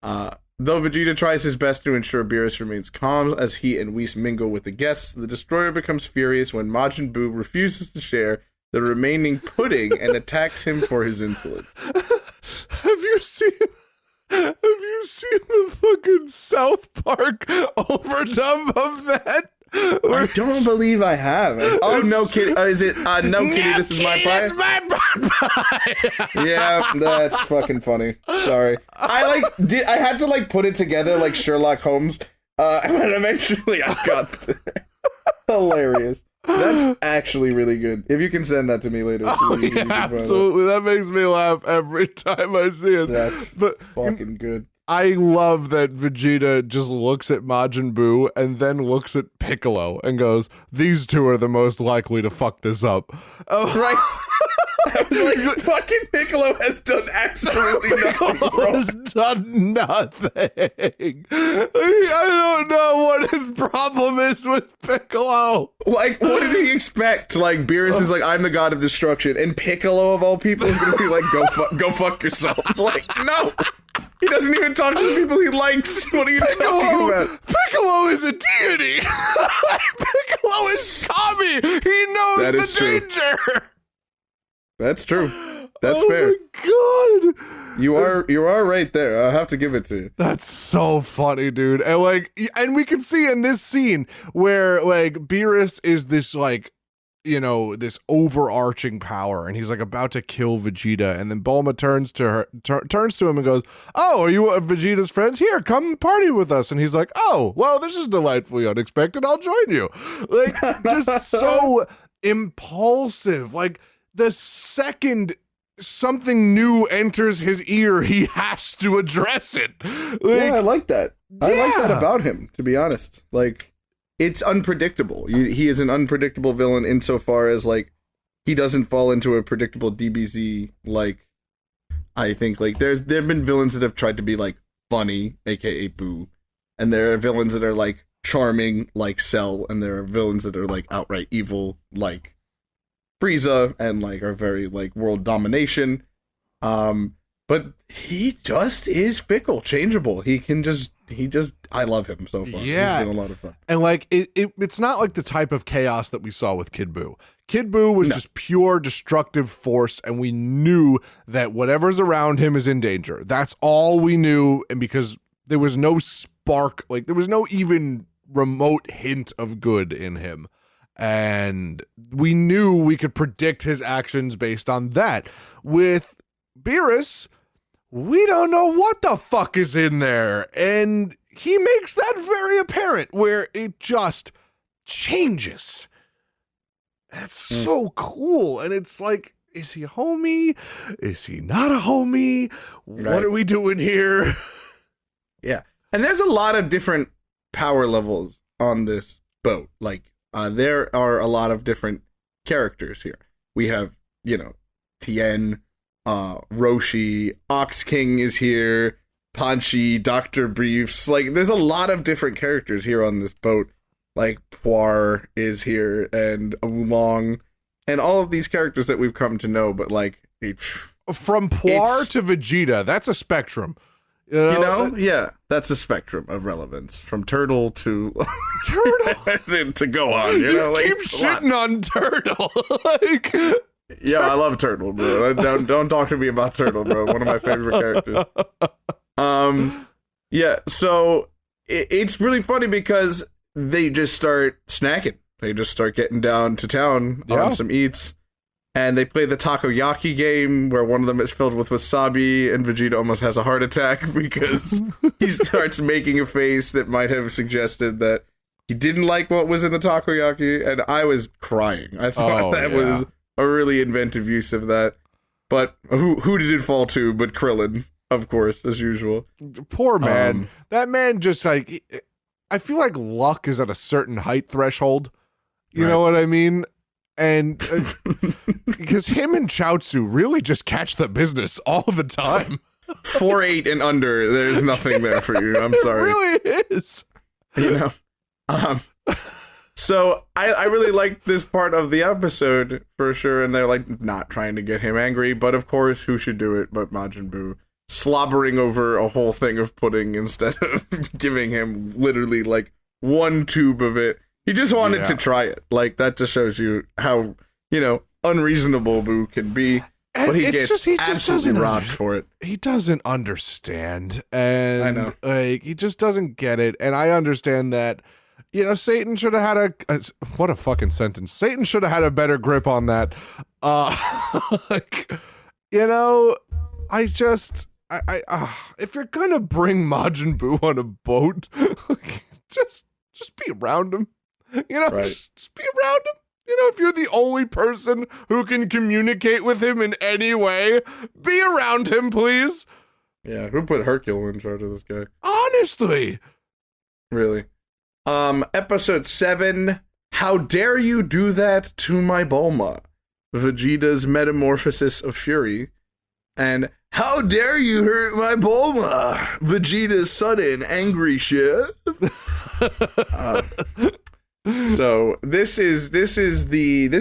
Though Vegeta tries his best to ensure Beerus remains calm as he and Whis mingle with the guests, the Destroyer becomes furious when Majin Buu refuses to share the remaining pudding and attacks him for his insolence. Have you seen the fucking South Park overdub of that? I don't believe I have. Oh, no, Kitty. Is it No Kitty, This Is My Pie? It's my pie. Yeah, that's fucking funny. Sorry. I had to like put it together like Sherlock Holmes. And eventually I got there. Hilarious. That's actually really good. If you can send that to me later. Oh, yeah, absolutely. That makes me laugh every time I see it. That's fucking good. I love that Vegeta just looks at Majin Buu and then looks at Piccolo and goes, these two are the most likely to fuck this up. Oh, right. I was like, fucking Piccolo has done absolutely nothing wrong. Has done nothing. I don't know what his problem is with Piccolo. Like, what did he expect? Like, Beerus is like, I'm the god of destruction, and Piccolo of all people is gonna be like, go fuck yourself. Like, no. He doesn't even talk to the people he likes. What are you talking about? Piccolo is a deity. Piccolo is Kami. He knows the danger. That's true. That's fair. Oh my god. You are right there. I have to give it to you. That's so funny, dude. And we can see in this scene where like Beerus is this like, you know, this overarching power, and he's like about to kill Vegeta, and then Bulma turns to him and goes, "Oh, are you Vegeta's friends? Here, come party with us." And he's like, "Oh, well, this is delightfully unexpected. I'll join you." Like, just so impulsive. Like, the second something new enters his ear, he has to address it. Like, yeah, I like that. I like that about him, to be honest. Like, it's unpredictable. He is an unpredictable villain insofar as, like, he doesn't fall into a predictable DBZ, like, I think like there have been villains that have tried to be like funny, aka Boo, and there are villains that are like charming, like Cell, and there are villains that are like outright evil, like Frieza, and like are very like world domination. But he just is fickle, changeable. He just I love him so far. Yeah. He's been a lot of fun. And like it's not like the type of chaos that we saw with Kid Buu. Kid Buu was just pure destructive force, and we knew that whatever's around him is in danger. That's all we knew, and because there was no spark, like there was no even remote hint of good in him. And we knew we could predict his actions based on that. With Beerus, we don't know what the fuck is in there. And he makes that very apparent, where it just changes. That's so cool. And it's like, is he a homie? Is he not a homie? What are we doing here? Yeah. And there's a lot of different power levels on this boat. Like, there are a lot of different characters here. We have, Tien, Roshi, Ox King is here, Panchi, Dr. Briefs. Like, there's a lot of different characters here on this boat. Like, Puar is here, and Oolong, and all of these characters that we've come to know, but like... From Puar to Vegeta, that's a spectrum. Yeah, that's a spectrum of relevance. From Turtle to... Turtle? to go on, like, keep shitting on Turtle. Like... Yeah, I love Turtle, bro. Don't talk to me about Turtle, bro. One of my favorite characters. Yeah, so it's really funny because they just start snacking. They just start getting down to town on some eats. And they play the takoyaki game where one of them is filled with wasabi and Vegeta almost has a heart attack because he starts making a face that might have suggested that he didn't like what was in the takoyaki. And I was crying. I thought that was a really inventive use of that. But who did it fall to but Krillin, of course, as usual. Poor man. That man just like... I feel like luck is at a certain height threshold. You know what I mean? And because him and Chaozu really just catch the business all the time. 4'8" and under, there's nothing there for you. I'm sorry. It really is. So I really liked this part of the episode for sure, and they're like not trying to get him angry, but of course, who should do it but Majin Buu, slobbering over a whole thing of pudding instead of giving him literally like one tube of it. He just wanted to try it. Like, that just shows you how, unreasonable Boo can be. But he gets absolutely robbed for it. He doesn't understand. And I know. Like, he just doesn't get it. And I understand that, Satan should have had what a fucking sentence. Satan should have had a better grip on that. If you're gonna bring Majin Buu on a boat, just be around him. Just be around him. If you're the only person who can communicate with him in any way, be around him, please. Yeah, who put Hercule in charge of this guy? Honestly. Really. Episode 7, How Dare You Do That to My Bulma? Vegeta's Metamorphosis of Fury. And How Dare You Hurt My Bulma? Vegeta's Sudden Angry Shift. So this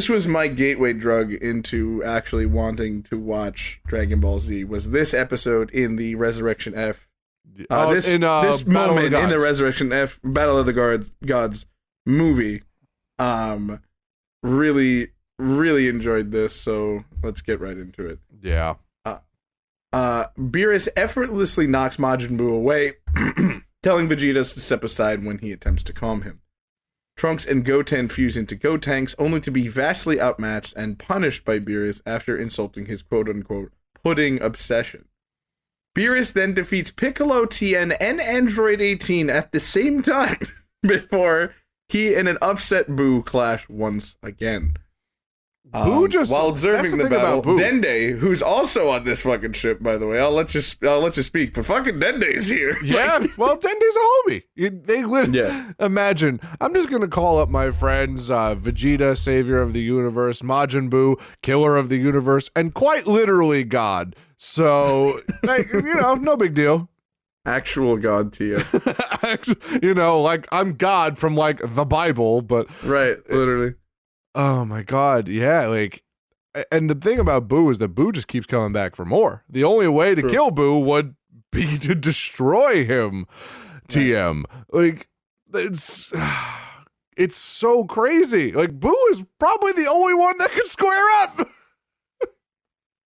was my gateway drug into actually wanting to watch Dragon Ball Z. Was this episode in the Resurrection F? This moment in the Resurrection F Battle of the Gods movie. Really, really enjoyed this. So let's get right into it. Yeah. Beerus effortlessly knocks Majin Buu away, telling Vegeta to step aside when he attempts to calm him. Trunks and Goten fuse into Gotenks, only to be vastly outmatched and punished by Beerus after insulting his quote-unquote pudding obsession. Beerus then defeats Piccolo, Tien, and Android 18 at the same time before he and an upset Buu clash once again. Boo just while that's observing the thing battle, about Boo. Dende, who's also on this fucking ship, by the way, I'll let you speak, but fucking Dende's here. Yeah, well, Dende's a homie. They would Yeah. imagine. I'm just gonna call up my friends: Vegeta, savior of the universe; Majin Buu, killer of the universe, and quite literally God. So, like, no big deal. Actual God Tia. Like I'm God from like the Bible, but Right, literally. oh my God, yeah, like. And the thing about Boo is that Boo just keeps coming back for more. The only way to True. kill Boo would be to destroy him. TM. Like, it's so crazy. Like, Boo is probably the only one that can square up.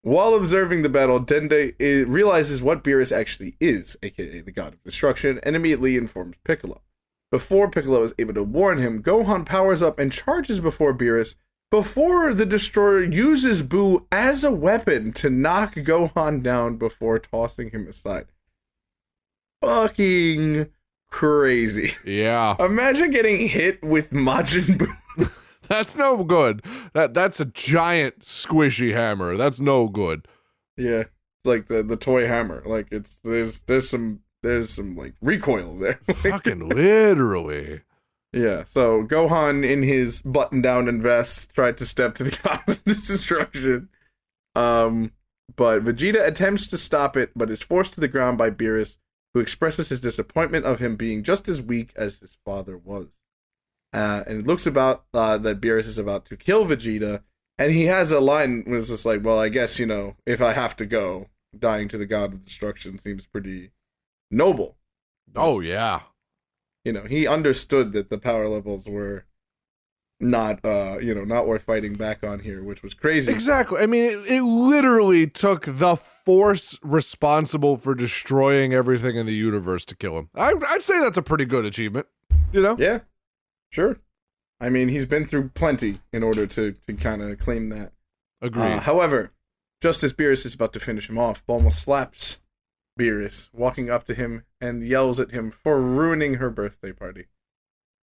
While observing the battle, Dende realizes what Beerus actually is, aka the God of Destruction, and immediately informs Piccolo. Before Piccolo is able to warn him, Gohan powers up and charges before Beerus, before the Destroyer uses Boo as a weapon to knock Gohan down before tossing him aside. Fucking crazy. Yeah. Imagine getting hit with Majin Buu. That's no good. That's a giant squishy hammer. That's no good. Yeah. It's like the toy hammer. Like there's some like recoil there. Fucking literally. Yeah, so Gohan in his button-down and vest tried to step to the God of Destruction. But Vegeta attempts to stop it, but is forced to the ground by Beerus, who expresses his disappointment of him being just as weak as his father was. And it looks about that Beerus is about to kill Vegeta, and he has a line where it's just like, well, I guess, if I have to go, dying to the God of Destruction seems pretty noble. Oh, yeah. He understood that the power levels were not worth fighting back on here, which was crazy. Exactly. I mean, it literally took the force responsible for destroying everything in the universe to kill him. I'd say that's a pretty good achievement, Yeah, sure. I mean, he's been through plenty in order to kind of claim that. Agreed. However, just as Beerus is about to finish him off, Bulma slaps Beerus, walking up to him and yells at him for ruining her birthday party.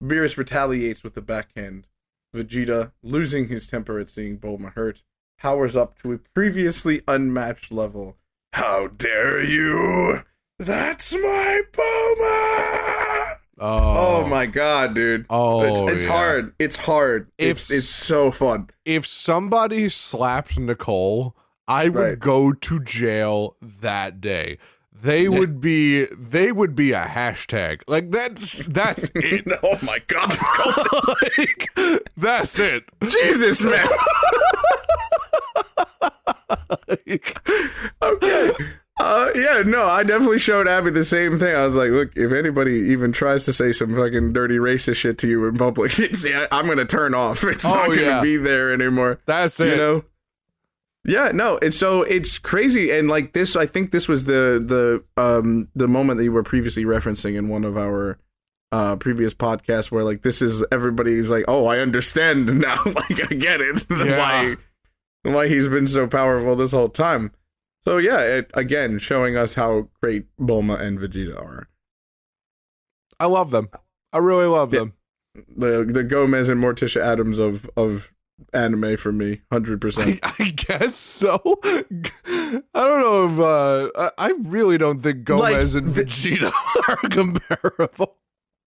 Beerus retaliates with the backhand. Vegeta, losing his temper at seeing Bulma hurt, powers up to a previously unmatched level. How dare you! That's my Bulma! Oh my god, dude. Oh, it's yeah. hard. It's hard. It's so fun. If somebody slapped Nicole, I would Right. go to jail that day. They would be a hashtag. Like that's it. Oh my god. Like, that's it. Jesus, man. Okay. Yeah, no, I definitely showed Abby the same thing. I was like, look, if anybody even tries to say some fucking dirty racist shit to you in public, I'm going to turn off. It's not going to be there anymore. That's it. Yeah, no, it's crazy. And like this, I think this was the moment that you were previously referencing in one of our previous podcasts where like this is everybody's like, oh, I understand now. Like I get it. Why he's been so powerful this whole time. So yeah, again, showing us how great Bulma and Vegeta are. I love them. I really love them. The Gomez and Morticia Adams of anime for me, 100%. I guess so. I don't know if I really don't think Gomez and Vegeta are comparable.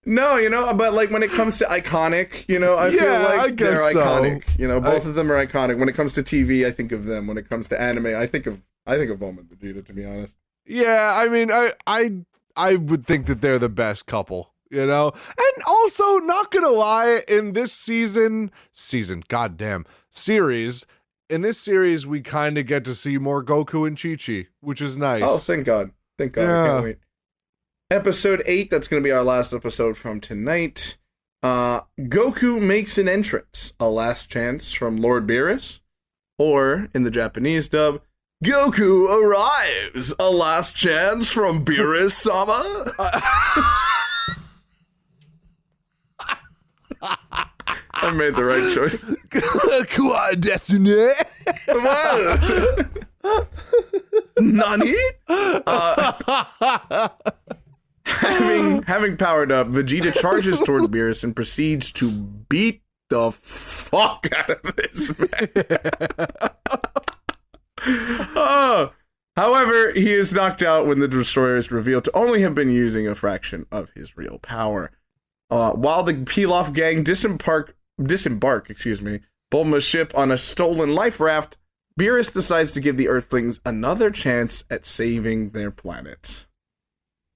No, but like when it comes to iconic, I feel like I guess they're so. iconic. Both of them are iconic. When it comes to TV, I think of them. When it comes to anime, I think of Bulma and Vegeta, to be honest. Yeah, I mean, I would think that they're the best couple, and also not gonna lie, in this series, in this series, we kind of get to see more Goku and Chi-Chi, which is nice. Oh, thank God. I can't wait. Episode 8, that's going to be our last episode from tonight. Goku makes an entrance, a last chance from Lord Beerus, or, in the Japanese dub, Goku arrives, a last chance from Beerus-sama. I made the right choice. Quoi, Destiny? Nani? Having powered up, Vegeta charges toward Beerus and proceeds to beat the fuck out of this, man. Oh. However, he is knocked out when the destroyer is revealed to only have been using a fraction of his real power. While the Pilaf gang disembark, Bulma's ship on a stolen life raft, Beerus decides to give the Earthlings another chance at saving their planet.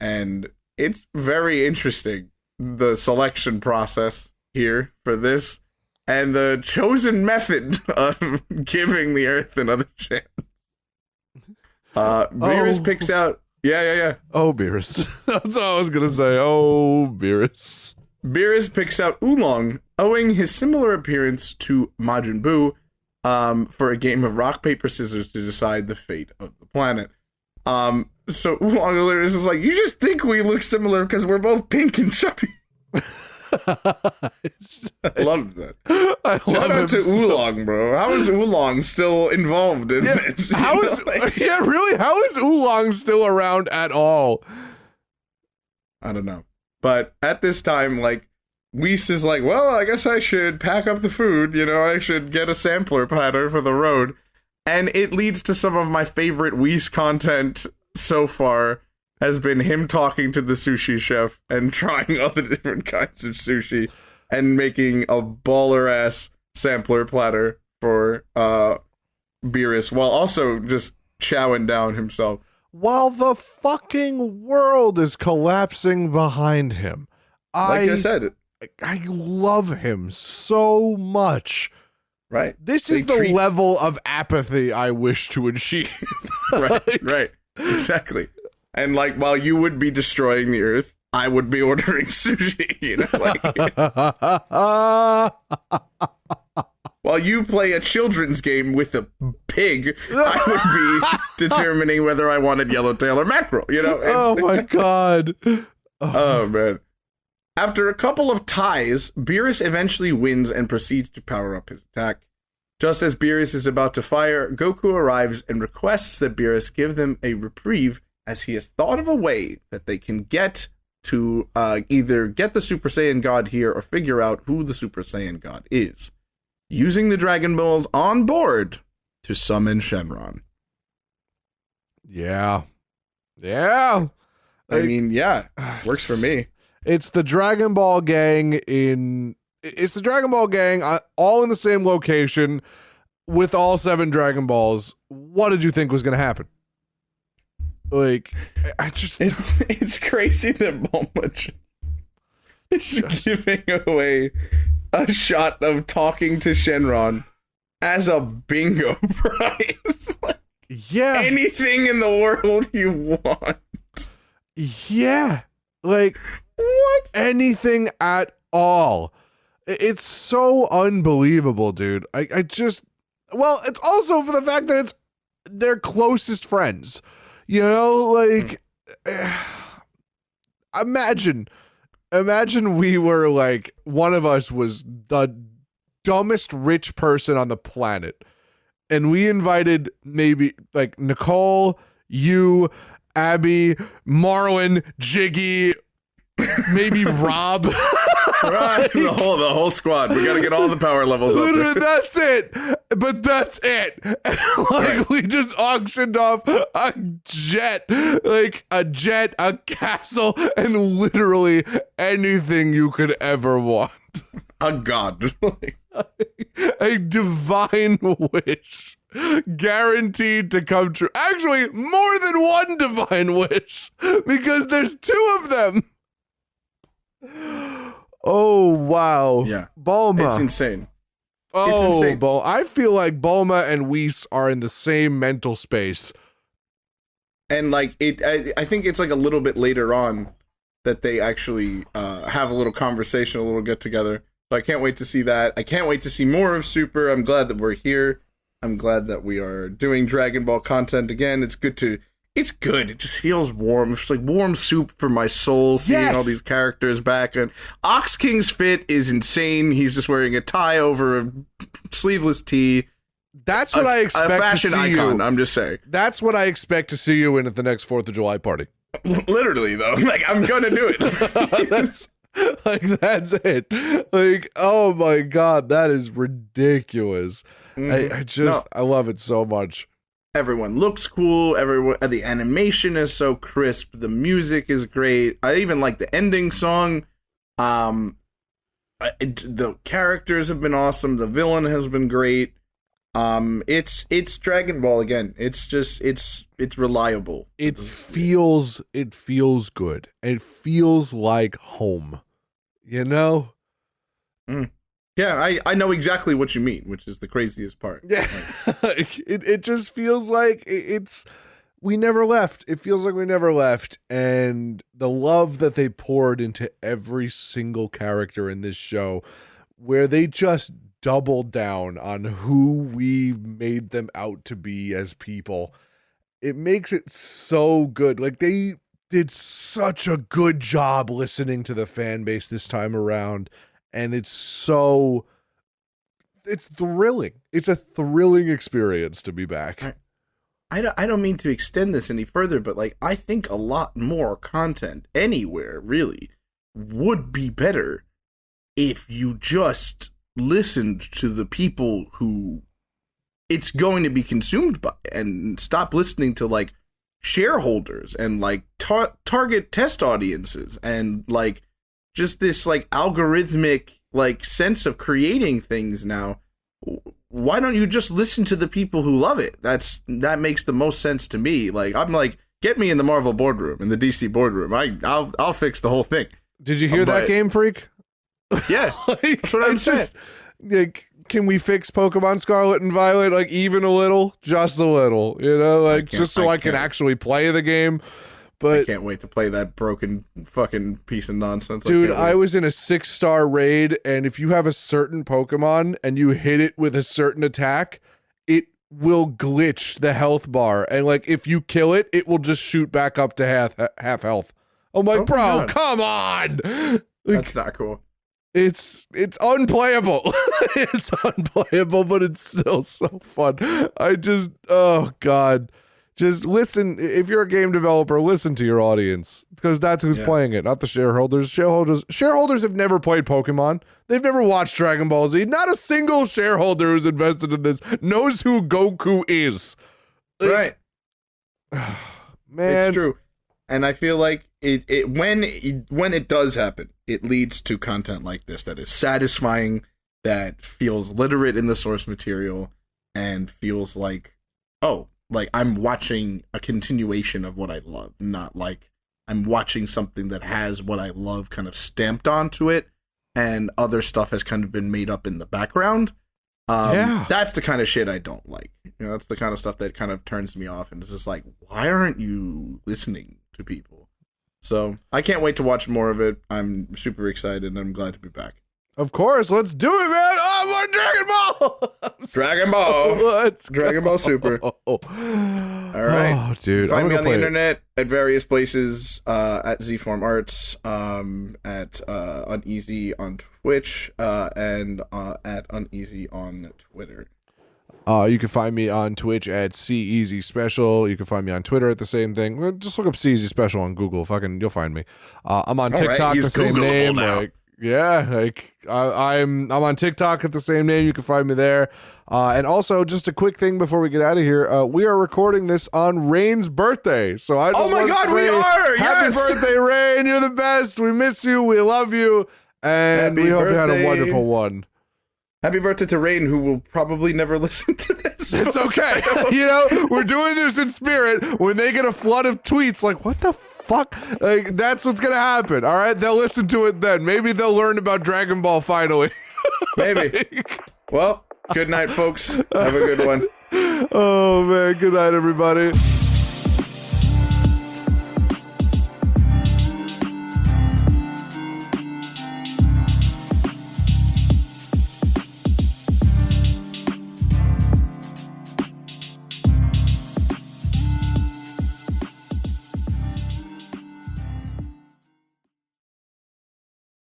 And it's very interesting, the selection process here for this, and the chosen method of giving the Earth another chance. Beerus picks out... Yeah. Oh, Beerus. That's all I was going to say. Oh, Beerus. Beerus picks out Oolong, owing his similar appearance to Majin Buu, for a game of rock, paper, scissors to decide the fate of the planet. So Oolong is like, you just think we look similar because we're both pink and chubby. I love that. Shout out to Oolong, bro. How is Oolong still involved in this? How is Oolong still around at all? I don't know. But at this time, like, Whis is like, well, I guess I should pack up the food. You know, I should get a sampler platter for the road. And it leads to some of my favorite Whis content so far, has been him talking to the sushi chef and trying all the different kinds of sushi and making a baller-ass sampler platter for Beerus, while also just chowing down himself. While the fucking world is collapsing behind him. Like I said, I love him so much. Right. This is the level of apathy I wish to achieve. Right. Exactly. And, like, while you would be destroying the Earth, I would be ordering sushi, you know? Like, while you play a children's game with a pig, I would be determining whether I wanted yellowtail or mackerel, you know? Oh, my God. Oh, man. After a couple of ties, Beerus eventually wins and proceeds to power up his attack. Just as Beerus is about to fire, Goku arrives and requests that Beerus give them a reprieve, as he has thought of a way that they can get to either get the Super Saiyan God here or figure out who the Super Saiyan God is, using the Dragon Balls on board to summon Shenron. Yeah. I mean, yeah, works for me. It's the Dragon Ball gang all in the same location with all 7 Dragon Balls. What did you think was going to happen? Like, it's crazy that Bulma is giving away a shot of talking to Shenron as a bingo prize. Like, yeah, anything in the world you want. Yeah, like what? Anything at all. It's so unbelievable, dude. It's also for the fact that it's their closest friends. You know, like, imagine we were like, one of us was the dumbest rich person on the planet, and we invited maybe like Nicole, you, Abby, Marlon, Jiggy, maybe Rob. Right, the whole squad. We gotta get all the power levels up there. That's it. But that's it. Like, we just auctioned off a jet, a castle, and literally anything you could ever want. A god. A divine wish. Guaranteed to come true. Actually, more than one divine wish, because there's 2 of them. Oh, wow. Yeah. Bulma. It's insane. Oh, it's insane. I feel like Bulma and Whis are in the same mental space. And, like, I think it's, like, a little bit later on that they actually have a little conversation, a little get-together. So I can't wait to see that. I can't wait to see more of Super. I'm glad that we're here. I'm glad that we are doing Dragon Ball content again. It's good. It just feels warm. It's like warm soup for my soul, seeing all these characters back. And Ox King's fit is insane. He's just wearing a tie over a sleeveless tee. That's what I expect a fashion to see icon, you. I'm just saying. That's what I expect to see you in at the next 4th of July party. Literally, though. Like, I'm going to do it. Like, that's it. Like, oh my God, that is ridiculous. I love it so much. Everyone looks cool. Everyone, the animation is so crisp. The music is great. I even like the ending song. The characters have been awesome. The villain has been great. It's Dragon Ball again. It's just it's reliable. It feels good. It feels like home. You know? Yeah, I know exactly what you mean, which is the craziest part. Yeah. It just feels like we never left. It feels like we never left. And the love that they poured into every single character in this show, where they just doubled down on who we made them out to be as people, it makes it so good. Like, they did such a good job listening to the fan base this time around. And it's thrilling. It's a thrilling experience to be back. I don't mean to extend this any further, but like, I think a lot more content anywhere really would be better if you just listened to the people who it's going to be consumed by, and stop listening to like shareholders and like target test audiences and like just this like algorithmic like sense of creating things now. Why don't you just listen to the people who love it? That makes the most sense to me. Like, I'm like, get me in the Marvel boardroom, in the DC boardroom. I'll fix the whole thing. Did you hear that, Game Freak? Yeah, that's what I'm saying. Like, can we fix Pokemon Scarlet and Violet, like, even a little? Just a little, you know? Like, just so I can actually play the game. But I can't wait to play that broken fucking piece of nonsense. Dude, I was in a 6-star raid, and if you have a certain Pokemon and you hit it with a certain attack, it will glitch the health bar. And, like, if you kill it, it will just shoot back up to half health. I'm like, bro, come on! Like, that's not cool. It's unplayable. It's unplayable, but it's still so fun. Oh God. Just listen. If you're a game developer, listen to your audience, because that's who's playing it, not the shareholders. Shareholders have never played Pokemon. They've never watched Dragon Ball Z. Not a single shareholder who's invested in this knows who Goku is. Right. Man. It's true. And I feel like when it does happen, it leads to content like this that is satisfying, that feels literate in the source material, and feels like, oh, like I'm watching a continuation of what I love, not like I'm watching something that has what I love kind of stamped onto it, and other stuff has kind of been made up in the background. That's the kind of shit I don't like. You know, that's the kind of stuff that kind of turns me off, and it's just like, why aren't you listening to people? So I can't wait to watch more of it. I'm super excited, and I'm glad to be back. Of course, let's do it, man. Oh, more Dragon Ball. Dragon Ball. Let's Dragon Ball Super. All right. Oh, dude. Find me on the internet at various places, at ZForm Arts, at Uneasy on Twitch, and at Uneasy on Twitter. You can find me on Twitch at CEasy Special. You can find me on Twitter at the same thing. Well, just look up CEasy Special on Google. You'll find me. I'm on TikTok, the same name. I'm on TikTok at the same name. You can find me there. And also, just a quick thing before we get out of here, we are recording this on Rain's birthday. So I just want to say, we are! Happy birthday, Rain! You're the best. We miss you. We love you, and we hope you had a wonderful one. Happy birthday to Rain, who will probably never listen to this. It's okay. You know, we're doing this in spirit. When they get a flood of tweets like, what the fuck? Like, that's what's going to happen, all right? They'll listen to it then. Maybe they'll learn about Dragon Ball finally. Maybe. Well, good night, folks. Have a good one. Oh, man. Good night, everybody.